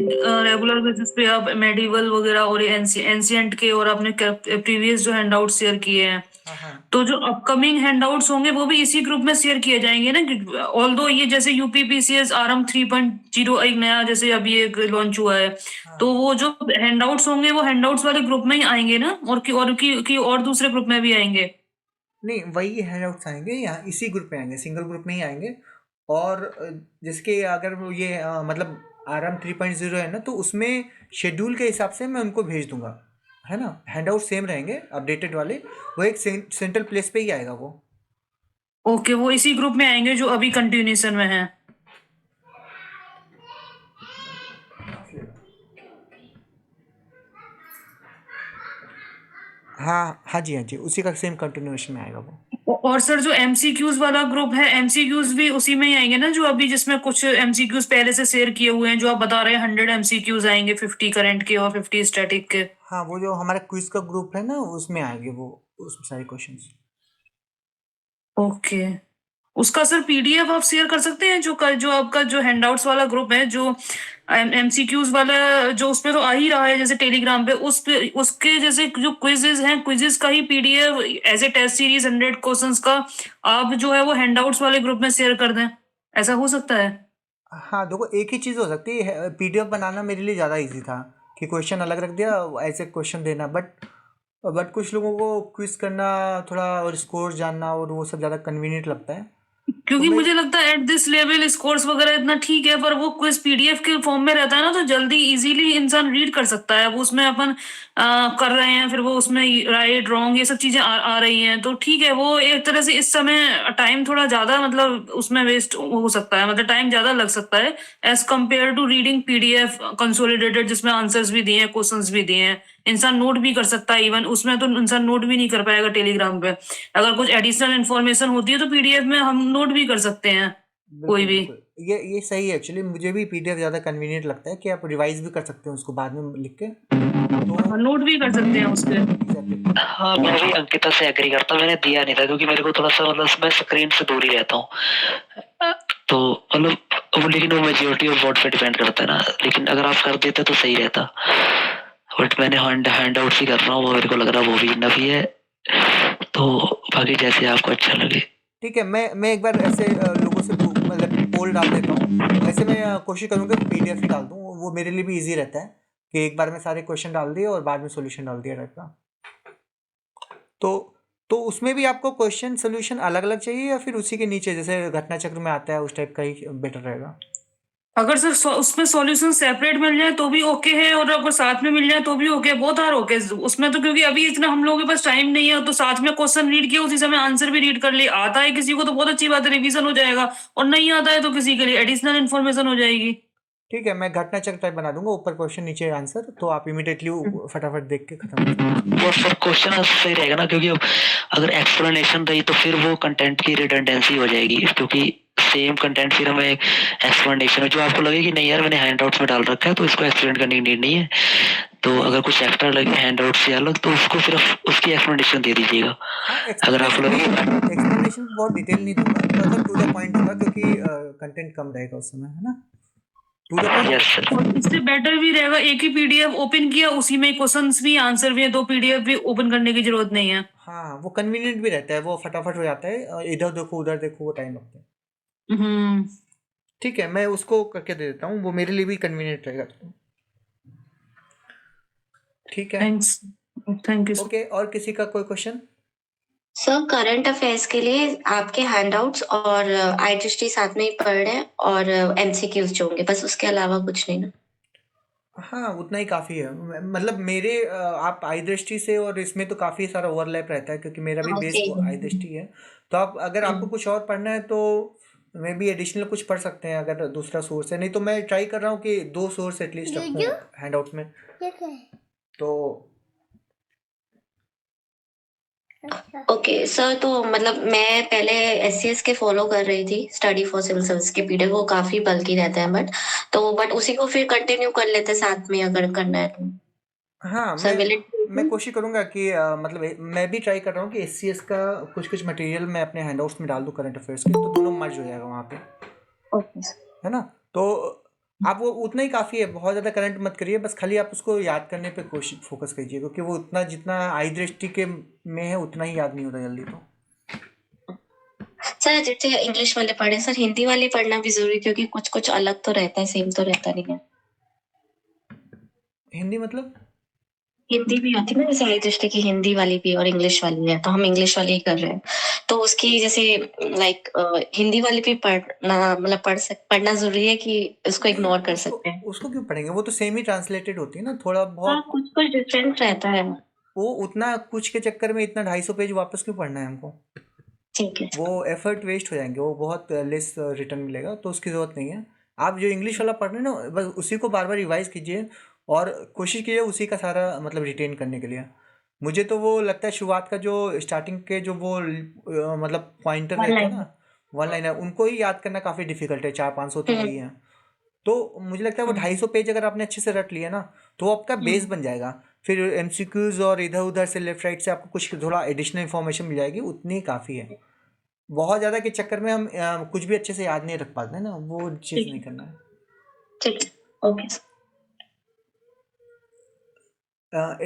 रेगुलर बेसिस पे आप मेडिवल वगैरह और एंशिएंट के और आपने प्रीवियस जो हैंडआउट शेयर किए हैं, हाँ हाँ तो जो अपकमिंग हैंडआउट्स होंगे वो भी इसी ग्रुप में शेयर किए जाएंगे ना? ऑल्दो ये जैसे यूपीपीसीएस आरएम 3.0 एक नया जैसे अभी एक लॉन्च हुआ है, हाँ। तो वो जो हैंडआउट्स होंगे वो हैंडआउट्स वाले ग्रुप में ही आएंगे ना, और दूसरे ग्रुप में भी आएंगे? नहीं, वही हैंडआउट्स आएंगे यहाँ इसी ग्रुप में आएंगे, सिंगल ग्रुप में ही आएंगे। और जिसके अगर वो ये मतलब आरएम 3.0 है ना, तो उसमें शेड्यूल के हिसाब से मैं उनको भेज दूंगा, है ना। हैंडआउट सेम रहेंगे अपडेटेड वाले, वो एक सेंट्रल प्लेस पे ही आएगा वो। ओके, वो इसी ग्रुप में आएंगे जो अभी कंटिन्यूएशन में है। हाँ हाँ जी, हाँ जी, उसी का सेम कंटिन्यूएशन में आएगा वो। और सर जो एमसीक्यूज वाला ग्रुप है, एमसीक्यूज भी उसी में ही आएंगे ना, जो अभी जिसमें कुछ एमसीक्यूज पहले से शेयर किए हुए हैं, जो आप बता रहे हैं 100 एमसीक्यूज आएंगे, 50 करंट के और 50 स्टैटिक के? हाँ, वो जो हमारा क्विज का ग्रुप है ना, उसमें आएंगे वो, उसमें सारे क्वेश्चंस। ओके, उसका सर पीडीएफ आप शेयर कर सकते हैं, जो आपका जो हैंडआउट्स वाला ग्रुप है, जो एमसीक्यूज वाला, जो उसपे तो आ ही रहा है जैसे टेलीग्राम पे, उस पे उसके जैसे जो क्विजेज हैं, क्विजेज का ही PDF as a test series 100 questions का आप जो है वो हैंडआउट्स वाले ग्रुप में शेयर कर दें, ऐसा हो सकता है? हाँ देखो, एक ही चीज़ हो सकती है, पीडीएफ बनाना मेरे लिए ज़्यादा इजी था कि क्वेश्चन अलग रख दिया, ऐसे क्वेश्चन देना, बट कुछ लोगों को क्विज करना थोड़ा और स्कोर जानना और वो सब ज़्यादा कन्वीनियंट लगता है। क्योंकि मैं- मुझे लगता है एट दिस लेवल स्कोर्स वगैरह इतना ठीक है, पर वो क्विज पीडीएफ के फॉर्म में रहता है ना, तो जल्दी इजीली इंसान रीड कर सकता है। वो उसमें अपन कर रहे हैं, फिर वो उसमें राइट रॉन्ग ये सब चीजें आ रही हैं, तो ठीक है, वो एक तरह से इस समय टाइम थोड़ा ज्यादा मतलब उसमें वेस्ट हो सकता है, मतलब टाइम ज्यादा लग सकता है as compare to reading PDF consolidated, जिसमें आंसर्स भी दिए हैं, क्वेश्चंस भी दिए हैं, इंसान नोट भी कर सकता है। इवन उसमें तो इंसान नोट भी नहीं कर पाएगा टेलीग्राम पे, अगर कुछ एडिशनल इन्फॉर्मेशन होती है तो पीडीएफ में हम नोट भी कर सकते हैं कोई भी। बिल्कुल, ये सही है एक्चुअली, मुझे भी पीडीएफ ज़्यादा कन्वीनियंट लगता है कि आप रिवाइज भी कर सकते हैं उसको बाद में लिख के, तो नोट भी कर सकते हैं उसके। exactly। हाँ मैं भी अंकिता से एग्री करता हूँ, मैंने दिया नहीं था क्योंकि मेरे को थोड़ा सा मतलब मैं स्क्रीन से दूर ही रहता हूँ, तो मतलब वो, लेकिन वो मेजोरिटी ऑफ वोट पे डिपेंड करता है ना, लेकिन अगर आप कर देते तो सही रहता, बट मैंने हैंड आउट ही कर रहा हूँ, वो मेरे को लग रहा है वो भी इनफ ही है, तो बाकी जैसे आपको अच्छा लगे। ठीक है, मैं एक बार ऐसे लोगों से मतलब पोल डाल देता हूँ, ऐसे मैं कोशिश करूँगा कि पीडीएफ ही डाल दूँ, वो मेरे लिए भी इजी रहता है कि एक बार में सारे क्वेश्चन डाल दिए और बाद में सॉल्यूशन डाल दिया टाइप का। तो उसमें भी आपको क्वेश्चन सॉल्यूशन अलग अलग चाहिए या फिर उसी के नीचे जैसे घटना चक्र में आता है उस टाइप का ही बेटर रहेगा? अगर सर उसमें सॉल्यूशन सेपरेट मिल जाए तो भी ओके है, और अगर साथ में मिल जाए तो भी ओके, बहुत आर ओके उसमें तो, क्योंकि अभी इतना हम लोगों के पास टाइम नहीं है, तो साथ में क्वेश्चन रीड किया उसी समय आंसर भी रीड कर ले, आता है किसी को तो बहुत अच्छी बात है, रिवीजन हो जाएगा, और नहीं आता है तो किसी के लिए एडिशनल इन्फॉर्मेशन हो जाएगी। ठीक है, मैं घटना चक्र टाइप बना दूंगा, ऊपर क्वेश्चन नीचे आंसर, तो आप इमीडिएटली फटाफट देख के खत्म कर देंगे। वो सर क्वेश्चन सही रहेगा ना, क्योंकि अब अगर एक्सप्लेनेशन रही तो फिर वो कंटेंट की रिडंडेंसी हो जाएगी, क्योंकि सेम कंटेंट फिर हमें एक्सप्लेनेशन जो आपको लगे कि नहीं यार मैंने हैंडआउट्स में डाल रखा है तो इसको एक्सप्लेन करने की नीड नहीं है, तो अगर कुछ एक्स्ट्रा लगे हैंडआउट से अलग तो उसको सिर्फ उसकी एक्सप्लेनेशन दे दीजिएगा। अगर आपको लगे एक्सप्लेनेशन बहुत डिटेल नहीं दूंगा, मतलब टू द पॉइंट दूंगा, क्योंकि कंटेंट कम रहेगा उस समय, है ना, to the point. Yes sir, और इससे बेटर भी रहेगा एक ही पीडीएफ ओपन किया, उसी में क्वेश्चंस भी आंसर भी है, दो पीडीएफ भी ओपन करने की जरूरत नहीं है। हाँ, वो कन्वीनियंट भी रहता है, वो फटाफट हो जाता है, इधर देखो उधर देखो, वो टाइम लगता है। ठीक है, मैं उसको करके दे देता हूँ, वो मेरे लिए भी कन्वीनियंट रहेगा। ठीक है, थैंक्स, थैंक यू। ओके, और किसी का कोई क्वेश्चन? सर करंट अफेयर्स के लिए आपके हैंडआउट्स और आई दृष्टि साथ में ही पढ़ रहे हैं, और एमसीक्यूज जो होंगे, बस उसके अलावा कुछ नहीं ना? हाँ, उतना ही काफ़ी है, मतलब मेरे आप आई दृष्टि से और इसमें तो काफ़ी सारा ओवरलैप रहता है, क्योंकि मेरा भी हाँ, बेस सही है। आई दृष्टि है, तो आप अगर आपको कुछ और पढ़ना है तो मे बी एडिशनल कुछ पढ़ सकते हैं अगर दूसरा सोर्स है, नहीं तो मैं ट्राई कर रहा हूँ कि 2 सोर्स एटलीस्ट रखूँ हैंडआउट में। तो ओके सर, तो मतलब मैं पहले एससीएस के फॉलो कर रही थी, स्टडी फॉर सिविल सर्विस के पीडीएफ, वो काफी बल्कि रहते हैं बट उसी को फिर कंटिन्यू कर लेते साथ में अगर करना है तो। हाँ, सर विल इट मैं कोशिश करूँगा कि मतलब मैं भी ट्राई कर रहा हूँ कि एससीएस का कुछ मटेरियल मैं अपने हैंडआउट्स में डाल दूँ करंट अफेयर्स के, तो दोनों मर्ज हो जाएगा वहाँ पे, ओके है ना? तो आप वो उतना ही काफ़ी है, बहुत ज़्यादा करंट मत करिए, बस खाली आप उसको याद करने पे कोशिश फोकस कीजिए, क्योंकि वो उतना जितना आई दृष्टि के में है उतना ही याद नहीं होता जल्दी। तो सर जैसे इंग्लिश वाले पढ़े, सर हिंदी वाले पढ़ना भी जरूरी, क्योंकि कुछ कुछ अलग तो रहता है, सेम तो रहता नहीं है। हिंदी मतलब हिंदी भी होती है ना, जैसे आई दृष्टि की हिंदी वाली भी और इंग्लिश वाली है, तो हम इंग्लिश वाली ही कर रहे हैं, तो उसकी जैसे लाइक हिंदी वाली भी पढ़ना जरूरी है कि उसको नहीं, इग्नोर कर सकते हैं? उसको क्यों पढ़ेंगे, वो तो सेम ही ट्रांसलेटेड होती है ना, थोड़ा हाँ, बहुत कुछ कुछ डिफरेंट रहता है। वो उतना कुछ के चक्कर में इतना 250 पेज वापस क्यों पढ़ना है हमको, ठीक है। वो एफर्ट वेस्ट हो जाएंगे, वो बहुत लेस रिटर्न मिलेगा, तो उसकी ज़रूरत नहीं है। आप जो इंग्लिश वाला पढ़ रहे हैं ना, बस उसी को बार बार रिवाइज कीजिए और कोशिश कीजिए उसी का सारा मतलब रिटेन करने के लिए। मुझे तो वो लगता है शुरुआत का जो स्टार्टिंग के जो वो मतलब पॉइंटर रहते हैं ना, वन लाइनर, उनको ही याद करना काफ़ी डिफिकल्ट है, 400-500 तो वही है। तो मुझे लगता है वो 250 पेज अगर आपने अच्छे से रट लिया ना, तो वो आपका बेस बन जाएगा। फिर एमसीक्यूज और इधर उधर से लेफ्ट राइट से आपको कुछ थोड़ा एडिशनल इन्फॉर्मेशन मिल जाएगी, उतनी ही काफ़ी है। बहुत ज़्यादा के चक्कर में हम कुछ भी अच्छे से याद नहीं रख पाते ना, वो चीज़ नहीं करना है। ठीक है, ओके।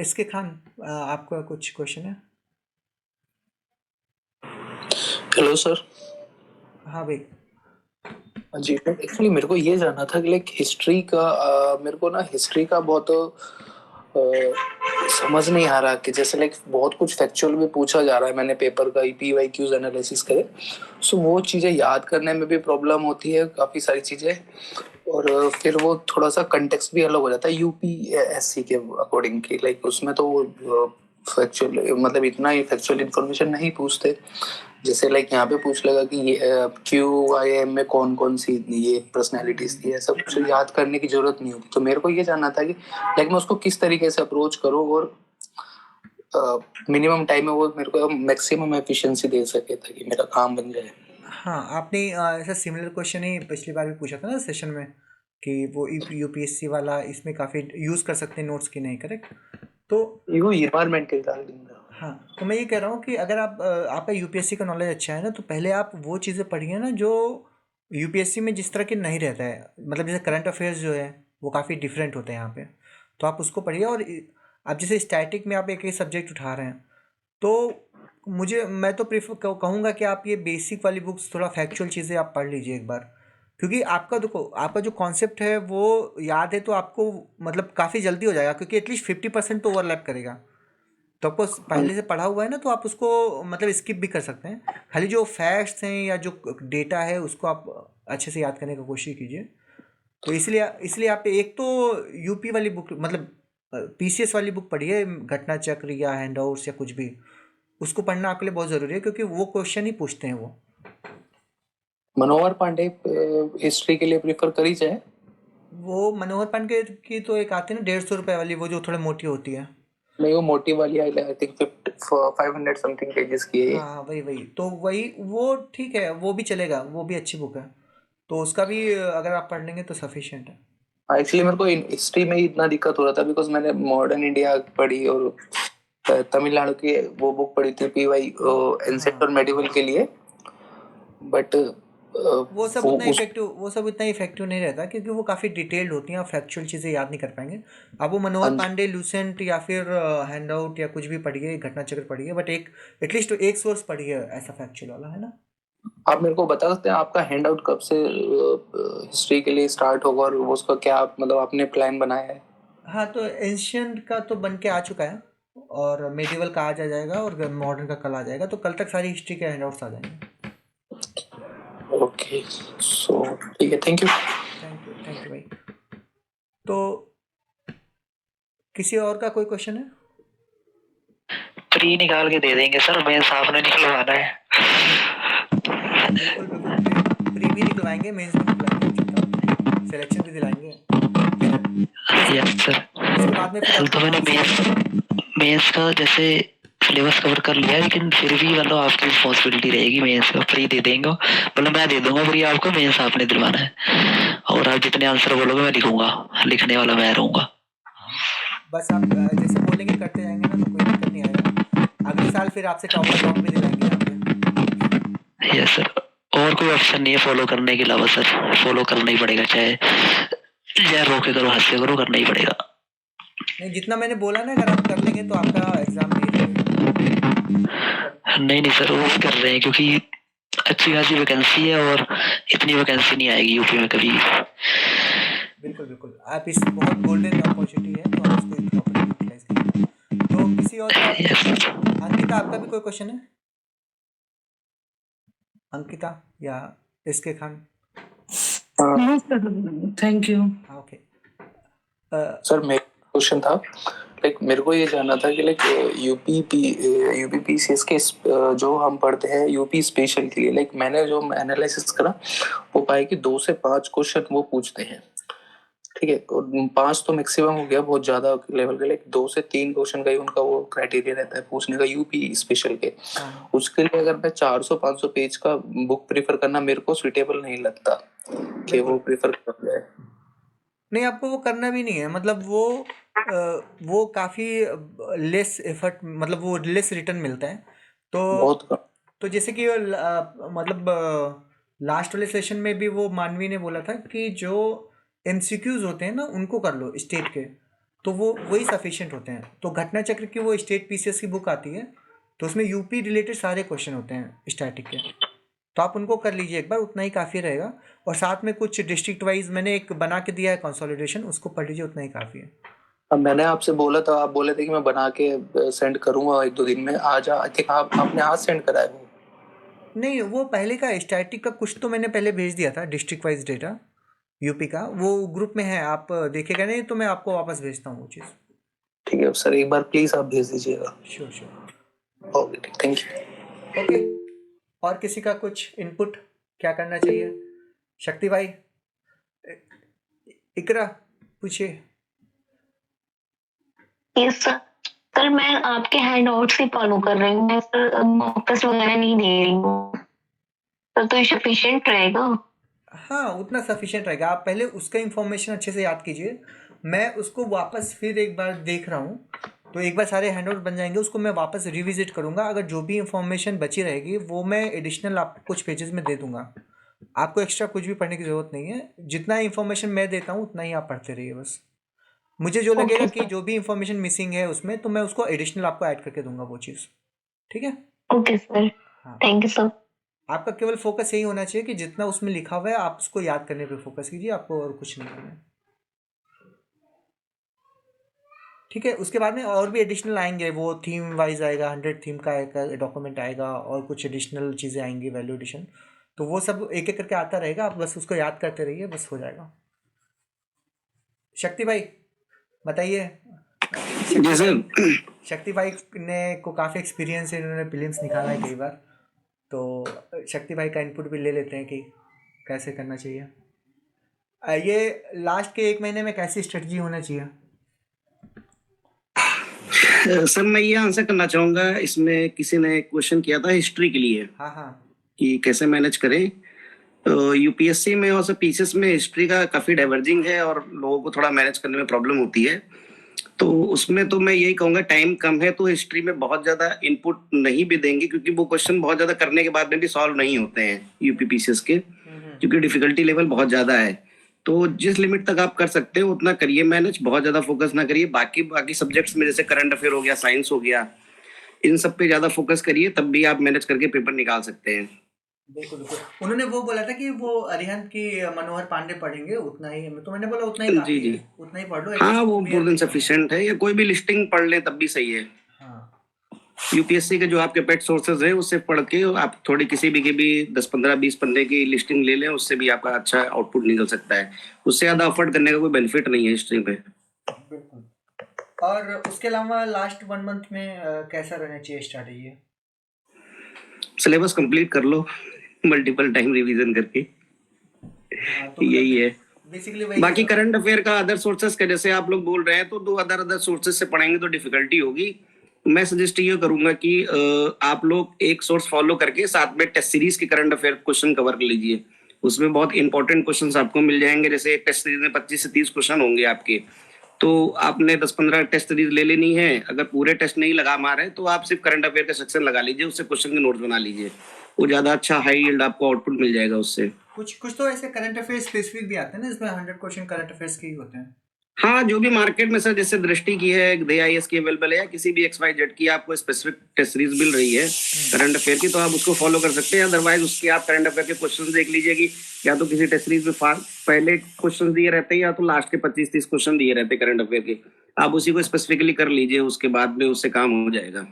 इसके खान आपका कुछ क्वेश्चन है? Hello sir. हाँ भाई। जी एक्चुअली मेरे को ये जानना था कि लाइक हिस्ट्री का मेरे को ना हिस्ट्री का बहुत समझ नहीं आ रहा कि जैसे लाइक बहुत कुछ फैक्चुअल भी पूछा जा रहा है, मैंने पेपर का पीवाईक्यूज एनालिसिस करे, सो वो चीज़ें याद करने में भी प्रॉब्लम होती है काफ़ी सारी चीज़ें, और फिर वो थोड़ा सा कंटेक्स्ट भी अलग हो जाता है यूपीएससी के अकॉर्डिंग की, लाइक उसमें तो फैक्चुअल मतलब इतना ही फैक्चुअल इन्फॉर्मेशन नहीं पूछते, जैसे लाइक यहाँ पे पूछ लेगा कि ये QIM में कौन कौन सी ये पर्सनैलिटीज थी, ऐसा कुछ याद करने की जरूरत नहीं होती। तो मेरे को ये जानना था कि लाइक मैं उसको किस तरीके से अप्रोच करूँ और मिनिमम टाइम में वो मेरे को मैक्सिमम एफिशिएंसी दे सके ताकि मेरा काम बन जाए। हाँ, आपने ऐसा सिमिलर क्वेश्चन ही पिछली बार भी पूछा था ना सेशन में, कि वो यूपीएससी वाला इसमें काफ़ी यूज़ कर सकते हैं नोट्स की, नहीं करेक्ट? तो वो इन्वायरमेंट के रिगार्डिंग। हाँ, तो मैं ये कह रहा हूँ कि अगर आपका यूपीएससी का नॉलेज अच्छा है ना, तो पहले आप वो चीज़ें पढ़िए ना जो यूपीएससी में जिस तरह के नहीं रहता है, मतलब जैसे करंट अफेयर्स जो है वो काफ़ी डिफरेंट होते हैं यहाँ पे, तो आप उसको पढ़िए। और आप जैसे स्टैटिक में आप एक एक सब्जेक्ट उठा रहे हैं, तो मैं तो प्रेफर कहूँगा कि आप ये बेसिक वाली बुक्स, थोड़ा फैक्चुअल चीज़ें आप पढ़ लीजिए एक बार, क्योंकि आपका जो कॉन्सेप्ट है वो याद है, तो आपको मतलब काफ़ी जल्दी हो जाएगा, क्योंकि एटलीस्ट 50% तो ओवरलैप करेगा। तो आपको पहले से पढ़ा हुआ है ना, तो आप उसको मतलब स्किप भी कर सकते हैं, खाली जो फैक्ट्स हैं या जो डेटा है उसको आप अच्छे से याद करने की कोशिश कीजिए। तो इसलिए आप एक तो यूपी वाली बुक, मतलब पीसीएस वाली बुक पढ़िए, घटना चक्र या हैंडआउट्स या कुछ भी, उसको पढ़ना आपके लिए बहुत ज़रूरी है, क्योंकि वो क्वेश्चन ही पूछते हैं वो। मनोहर पांडे हिस्ट्री के लिए प्रेफर करी जाए? वो मनोहर पांडे की तो एक आती है ना 150 रुपये वाली, वो जो थोड़ी मोटी होती है। नहीं, वो मोटी वाली आई थिंक 500 समथिंग पेजेस की है। हाँ, वही तो वो ठीक है, वो भी चलेगा, वो भी अच्छी बुक है, तो उसका भी अगर आप पढ़ लेंगे तो सफिशिएंट है। एक्चुअली मेरे को हिस्ट्री में ही इतना दिक्कत हो रहा था बिकॉज मैंने मॉडर्न इंडिया पढ़ी और तमिलनाडु की वो बुक पढ़ी थी पीवाई एनसेट और मेडिवल के लिए, बट वो सब इतना इफेक्टिव नहीं रहता, क्योंकि वो काफ़ी डिटेल्ड होती हैं, आप फैक्चुअल चीज़ें याद नहीं कर पाएंगे। आप वो मनोहर पांडे, लूसेंट या फिर हैंडआउट या कुछ भी पढ़िए, घटना चक्र पढ़िए, बट एटलीस्ट एक सोर्स पढ़िए ऐसा फैक्चुअल वाला, है ना? आप मेरे को बता सकते हैं आपका हैंडआउट कब से हिस्ट्री के लिए स्टार्ट होगा और उसका क्या मतलब आपने प्लान बनाया है? हाँ, तो एंशियंट का तो बन के आ चुका है, और मेडिवल का आज आ जाएगा, और मॉडर्न का कल आ जाएगा, तो कल तक सारी हिस्ट्री के हैंडआउट्स आ जाएंगे। ओके, सो ठीक है, थैंक यू भाई। तो किसी और का कोई क्वेश्चन है? प्री निकाल के दे देंगे सर, मेरे सामने निकलवाना है। बिल्कुल प्री भी भी निकलवाएंगे, मेंस भी निकलवाएंगे, सिलेक्शन भी दिलाएंगे। Yes sir. इसके बाद में फिर कल तो मैंने मेंस का जैसे सिलेबस कवर कर लिया, लेकिन फिर भी मतलब आपकी रिस्पॉन्सिबिलिटी रहेगी, मेंस का फ्री दे देंगे, मतलब मैं दे दूंगा फ्री आपको, मेंस आपने दिलवाना है, और आप जितने आंसर बोलोगे मैं लिखूंगा, लिखने वाला मैं रहूंगा। बस आप जैसे बोलेंगे करते जाएंगे ना, तो कोई दिक्कत नहीं आएगा। अगले साल फिर आपसे टॉपर जॉब भी दिलाएंगे यहाँ पे। यस सर, और कोई ऑप्शन नहीं है फॉलो करने के अलावा सर, फॉलो करना ही पड़ेगा, चाहे रोके करो हंस के करो, करना ही पड़ेगा। नहीं, जितना मैंने बोला ना, अगर आप कर लेंगे तो आपका एग्जाम नहीं रहेगा। नहीं सर, वो भी कर रहे हैं क्योंकि अच्छी खासी वैकेंसी है, और इतनी वैकेंसी नहीं आएगी यूपी में कभी। बिल्कुल बिल्कुल, आप इस बहुत गोल्डन अपॉर्चुनिटी है, तो आप इसको प्रॉपर्ली यूटिलाइज करिए। तो किसी और का, अंकिता आपका भी कोई क्वेश्चन है? अंकिता या इसके Khan? Thank you. Okay sir मेरा क्वेश्चन था, लाइक मेरे को ये जानना था कि लाइक यूपीपीसीएस के जो हम पढ़ते हैं यूपी स्पेशल के लिए, लाइक मैंने जो एनालिसिस करा वो पाया कि 2 से 5 क्वेश्चन वो पूछते हैं, ठीक है, और 5 तो मैक्सिमम हो गया बहुत ज्यादा लेवल के, लाइक 2 से 3 क्वेश्चन का ही उनका वो क्राइटेरिया रहता है पूछने का यूपी स्पेशल के। उसके लिए अगर मैं 400-500 पेज का बुक प्रीफर करना मेरे को सुटेबल नहीं लगता कि वो प्रीफर कर जाए। नहीं, आपको वो करना भी नहीं है, मतलब वो काफ़ी लेस एफर्ट, मतलब वो लेस रिटर्न मिलता है। तो बहुत कम। तो जैसे कि मतलब लास्ट वाले सेशन में भी वो मानवी ने बोला था कि जो एमसीक्यूज होते हैं ना उनको कर लो स्टेट के, तो वो वही सफिशिएंट होते हैं। तो घटना चक्र की वो स्टेट पीसीएस की बुक आती है, तो उसमें यूपी रिलेटेड सारे क्वेश्चन होते हैं स्टैटिक के, तो आप उनको कर लीजिए एक बार, उतना ही काफ़ी रहेगा। और साथ में कुछ डिस्ट्रिक्ट वाइज मैंने एक बना के दिया है कंसोलिडेशन, उसको पढ़ लीजिए, उतना ही काफ़ी है। अब मैंने आपसे बोला था, आप बोले थे कि मैं बना के सेंड करूंगा 1-2 दिन में, आज आई थिंक आपने आज सेंड करा है वो? नहीं, वो पहले का स्टैटिक का कुछ तो मैंने पहले भेज दिया था, डिस्ट्रिक्ट वाइज डेटा यूपी का, वो ग्रुप में है, आप देखेगा नहीं तो मैं आपको वापस भेजता हूँ वो चीज़। ठीक है सर, एक बार प्लीज आप भेज दीजिएगा। Sure sure, okay, thank you. Okay. और किसी का कुछ इनपुट, क्या करना चाहिए? शक्ति भाई, इकरा पूछिए। Yes sir. सर मैं आपके हैंडआउट से फॉलो कर रही हूँ, मैं सर मॉकस वगैरह नहीं दे रही हूँ सर, तो सफिशिएंट रहेगा? हाँ, उतना सफिशिएंट रहेगा। आप पहले उसका इंफॉर्मेशन अच्छे से याद कीजिए, मैं उसको वापस फिर एक बार देख रहा हूँ, तो एक बार सारे हैंडआउट बन जाएंगे, उसको मैं वापस रिविजिट करूँगा। अगर जो भी इंफॉर्मेशन बची रहेगी वो मैं एडिशनल आपको कुछ पेजेस में दे दूँगा, आपको एक्स्ट्रा कुछ भी पढ़ने की ज़रूरत नहीं है। जितना इंफॉर्मेशन मैं देता हूँ उतना ही आप पढ़ते रहिए बस। मुझे जो लगेगा कि जो भी इंफॉर्मेशन मिसिंग है उसमें, तो मैं उसको एडिशनल आपको ऐड करके दूंगा वो चीज़, ठीक है? Okay sir, thank you sir. आपका केवल फोकस यही होना चाहिए कि जितना उसमें लिखा हुआ है आप उसको याद करने पे फोकस कीजिए, आपको और कुछ नहीं करना है, ठीक है? उसके बाद में और भी एडिशनल आएंगे, वो थीम वाइज आएगा, 100 थीम का एक डॉक्यूमेंट आएगा, और कुछ एडिशनल चीज़ें आएंगी, वैल्यू एडिशन, तो वो सब एक एक करके आता रहेगा, आप बस उसको याद करते रहिए, बस हो जाएगा। शक्ति भाई बताइए। शक्ति भाई ने को काफ़ी एक्सपीरियंस है, इन्होंने प्रीलिम्स निकाला है कई बार, तो शक्ति भाई का इनपुट भी ले लेते हैं कि कैसे करना चाहिए। ये लास्ट के 1 महीने में कैसी स्ट्रेटजी होना चाहिए? सर मैं ये आंसर करना चाहूंगा, इसमें किसी ने क्वेश्चन किया था हिस्ट्री के लिए, हाँ हाँ, कि कैसे मैनेज करें। तो यूपीएससी में और पीसीएस में हिस्ट्री का काफी डाइवर्जिंग है और लोगों को थोड़ा मैनेज करने में प्रॉब्लम होती है, तो उसमें तो मैं यही कहूंगा टाइम कम है तो हिस्ट्री में बहुत ज्यादा इनपुट नहीं भी देंगे, क्योंकि वो क्वेश्चन बहुत ज्यादा करने के बाद में भी सॉल्व नहीं होते हैं यूपी पीसीएस के, क्योंकि डिफिकल्टी लेवल बहुत ज्यादा है। तो जिस लिमिट तक आप कर सकते हो उतना करिए मैनेज, बहुत ज्यादा फोकस ना करिए। बाकी सब्जेक्ट्स में जैसे करंट अफेयर हो गया, साइंस हो गया, इन सब पे ज्यादा फोकस करिए, तब भी आप मैनेज करके पेपर निकाल सकते हैं। बिल्कुल बिल्कुल। उन्होंने वो बोला था कि वो अरिहंत की मनोहर पांडे पढ़ेंगे, उतना ही, तो मैंने बोला उतना ही काफी है, उतना ही पढ़ लो। हाँ, वो मोर देन सफिशिएंट है, या कोई भी लिस्टिंग पढ़ लें तब भी सही है। यूपीएससी के जो आपके पेट सोर्सेज है उससे पढ़ के आप थोड़ी किसी भी के भी 10, 15, 20 पन्ने की लिस्टिंग ले लें, उससे भी आपका अच्छा आउटपुट निकल सकता है। उससे ज्यादा अफोर्ड करने का कोई बेनिफिट नहीं है हिस्ट्री पे। बिल्कुल। और उसके अलावा लास्ट 1 मंथ में कैसा रहना चाहिए स्ट्रैटेजी? सिलेबस कंप्लीट कर लो मल्टीपल टाइम रिवीजन करके। तो यही है। बेसिकली वही बाकी है। करंट अफेयर का अदर सोर्सेस का जैसे आप लोग बोल रहे हैं तो दो अदर सोर्सेस से पढ़ेंगे तो डिफिकल्टी होगी। मैं सजेस्ट ये करूंगा कि आप लोग एक सोर्स फॉलो करके साथ में टेस्ट सीरीज के करंट अफेयर क्वेश्चन कवर कर लीजिए। उसमें बहुत इंपॉर्टेंट क्वेश्चंस आपको मिल जाएंगे। जैसे एक टेस्ट सीरीज में 25 से 30 क्वेश्चन होंगे आपके, तो आपने 10-15 टेस्ट सीरीज ले लेनी है। अगर पूरे टेस्ट नहीं लगा पा रहे तो आप सिर्फ करंट अफेयर का सेक्शन लगा लीजिए, उससे क्वेश्चन के नोट्स बना लीजिए। वो ज्यादा अच्छा हाई यील्ड आपको आउटपुट मिल जाएगा उससे। कुछ तो ऐसे करंट अफेयर स्पेसिफिक भी आते हैं ना, इसमें 100 क्वेश्चन करंट अफेयर्स के ही होते हैं। हाँ, जो भी मार्केट में सर जैसे दृष्टि की है, DIS की अवेलेबल है, या किसी भी XYZ की आपको स्पेसिफिक टेस्ट सीरीज मिल रही है करंट अफेयर की, तो आप उसको फॉलो कर सकते हैं। अदरवाइज उसके आप करंट अफेयर के क्वेश्चन देख लीजिए कि या तो किसी टेस्ट सीरीज में पहले क्वेश्चन दिए रहते हैं या तो लास्ट के 25-30 क्वेश्चन दिए रहते हैं करंट अफेयर के। आप उसी को स्पेसिफिकली कर लीजिए, उसके बाद में उससे काम हो जाएगा।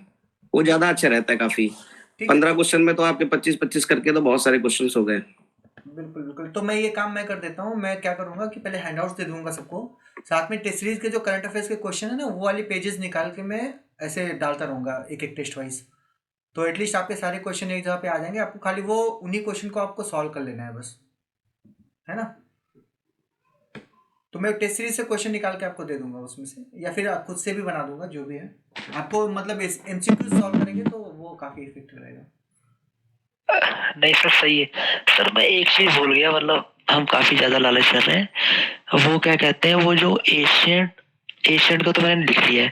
वो ज्यादा अच्छा रहता है काफी। 15 क्वेश्चन में तो आपके 25-25 करके तो बहुत सारे क्वेश्चन हो गए। बिल्कुल बिल्कुल। तो मैं ये काम मैं कर देता हूँ। मैं क्या करूंगा कि पहले हैंडआउट्स दे दूंगा सबको, साथ में टेस्ट सीरीज के जो करंट अफेयर्स के क्वेश्चन है ना, वो वाली पेजेस निकाल के मैं ऐसे डालता रहूंगा एक एक टेस्ट वाइज। तो एटलीस्ट आपके सारे क्वेश्चन एक जगह पे आ जाएंगे। आपको खाली वो उन्हीं क्वेश्चन को आपको सॉल्व कर लेना है बस, है ना। तो मैं टेस्ट सीरीज से क्वेश्चन निकाल के आपको दे दूंगा उसमें से, या फिर खुद से भी बना दूंगा, जो भी है आपको। मतलब MCQ सॉल्व करेंगे तो वो काफ़ी इफेक्टिव रहेगा। नहीं सर, सही है सर। मैं एक चीज भूल गया, मतलब हम काफी ज्यादा लालच कर रहे हैं। वो क्या कहते हैं, वो जो एशियंट का तो मैंने लिख लिया है।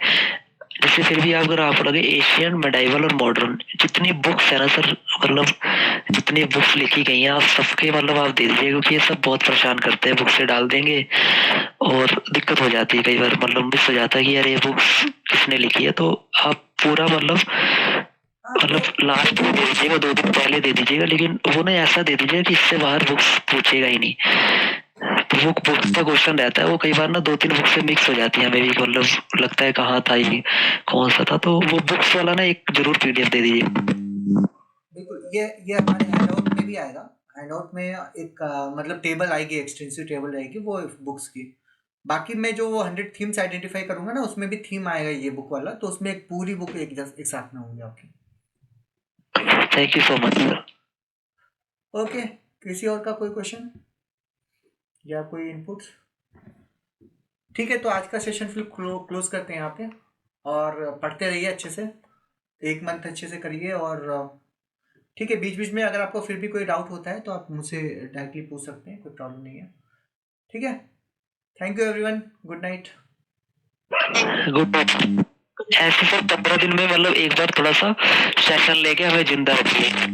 जैसे फिर भी अगर आप लगे एशियन, मेडाइवल और मॉडर्न, जितनी बुक्स है ना सर, मतलब जितनी बुक्स लिखी गई हैं आप सबके मतलब आप दे दीजिए, क्योंकि ये सब बहुत परेशान करते हैं। बुक से डाल देंगे और दिक्कत हो जाती है कई बार, मतलब मिस हो जाता है कि यार ये बुक्स किसने लिखी है। तो आप पूरा मतलब लास्ट में दे दीजिएगा, 2 दिन पहले दे दीजिएगा, लेकिन वो ना ऐसा दे दीजिएगा कि इससे बाहर बुक्स पूछेगा ही नहीं। तो वो बुक्स का क्वेश्चन रहता है, वो कई बार ना 2-3 बुक से मिक्स हो जाती है, हमें भी मतलब लगता है कहाँ था ये, कौन सा था। तो वो बुक्स वाला ना एक जरूर PDF दे दीजिए। बिल्कुल, ये हमारे हैंडआउट में भी आएगा। हैंडआउट में एक मतलब टेबल आएगी, एक्सटेंसिव टेबल रहेगी वो बुक्स की। बाकी मैं जो वो 100 थीम्स आइडेंटिफाई करूंगा ना, उसमें भी थीम आएगा ये बुक वाला, तो उसमें एक पूरी बुक एक साथ में होंगी आपकी। Thank you so much sir. Okay, किसी और का कोई क्वेश्चन या कोई इनपुट्स? ठीक है, तो आज का सेशन फिर क्लोज करते हैं यहाँ पे। और पढ़ते रहिए अच्छे से, 1 मंथ अच्छे से करिए। और ठीक है, बीच बीच में अगर आपको फिर भी कोई डाउट होता है तो आप मुझसे डायरेक्टली पूछ सकते हैं, कोई प्रॉब्लम नहीं है। ठीक है, thank you everyone, good night. Good night. ऐसे सर 15 दिन में मतलब एक बार थोड़ा सा सेशन लेके हमें जिंदा रखिए।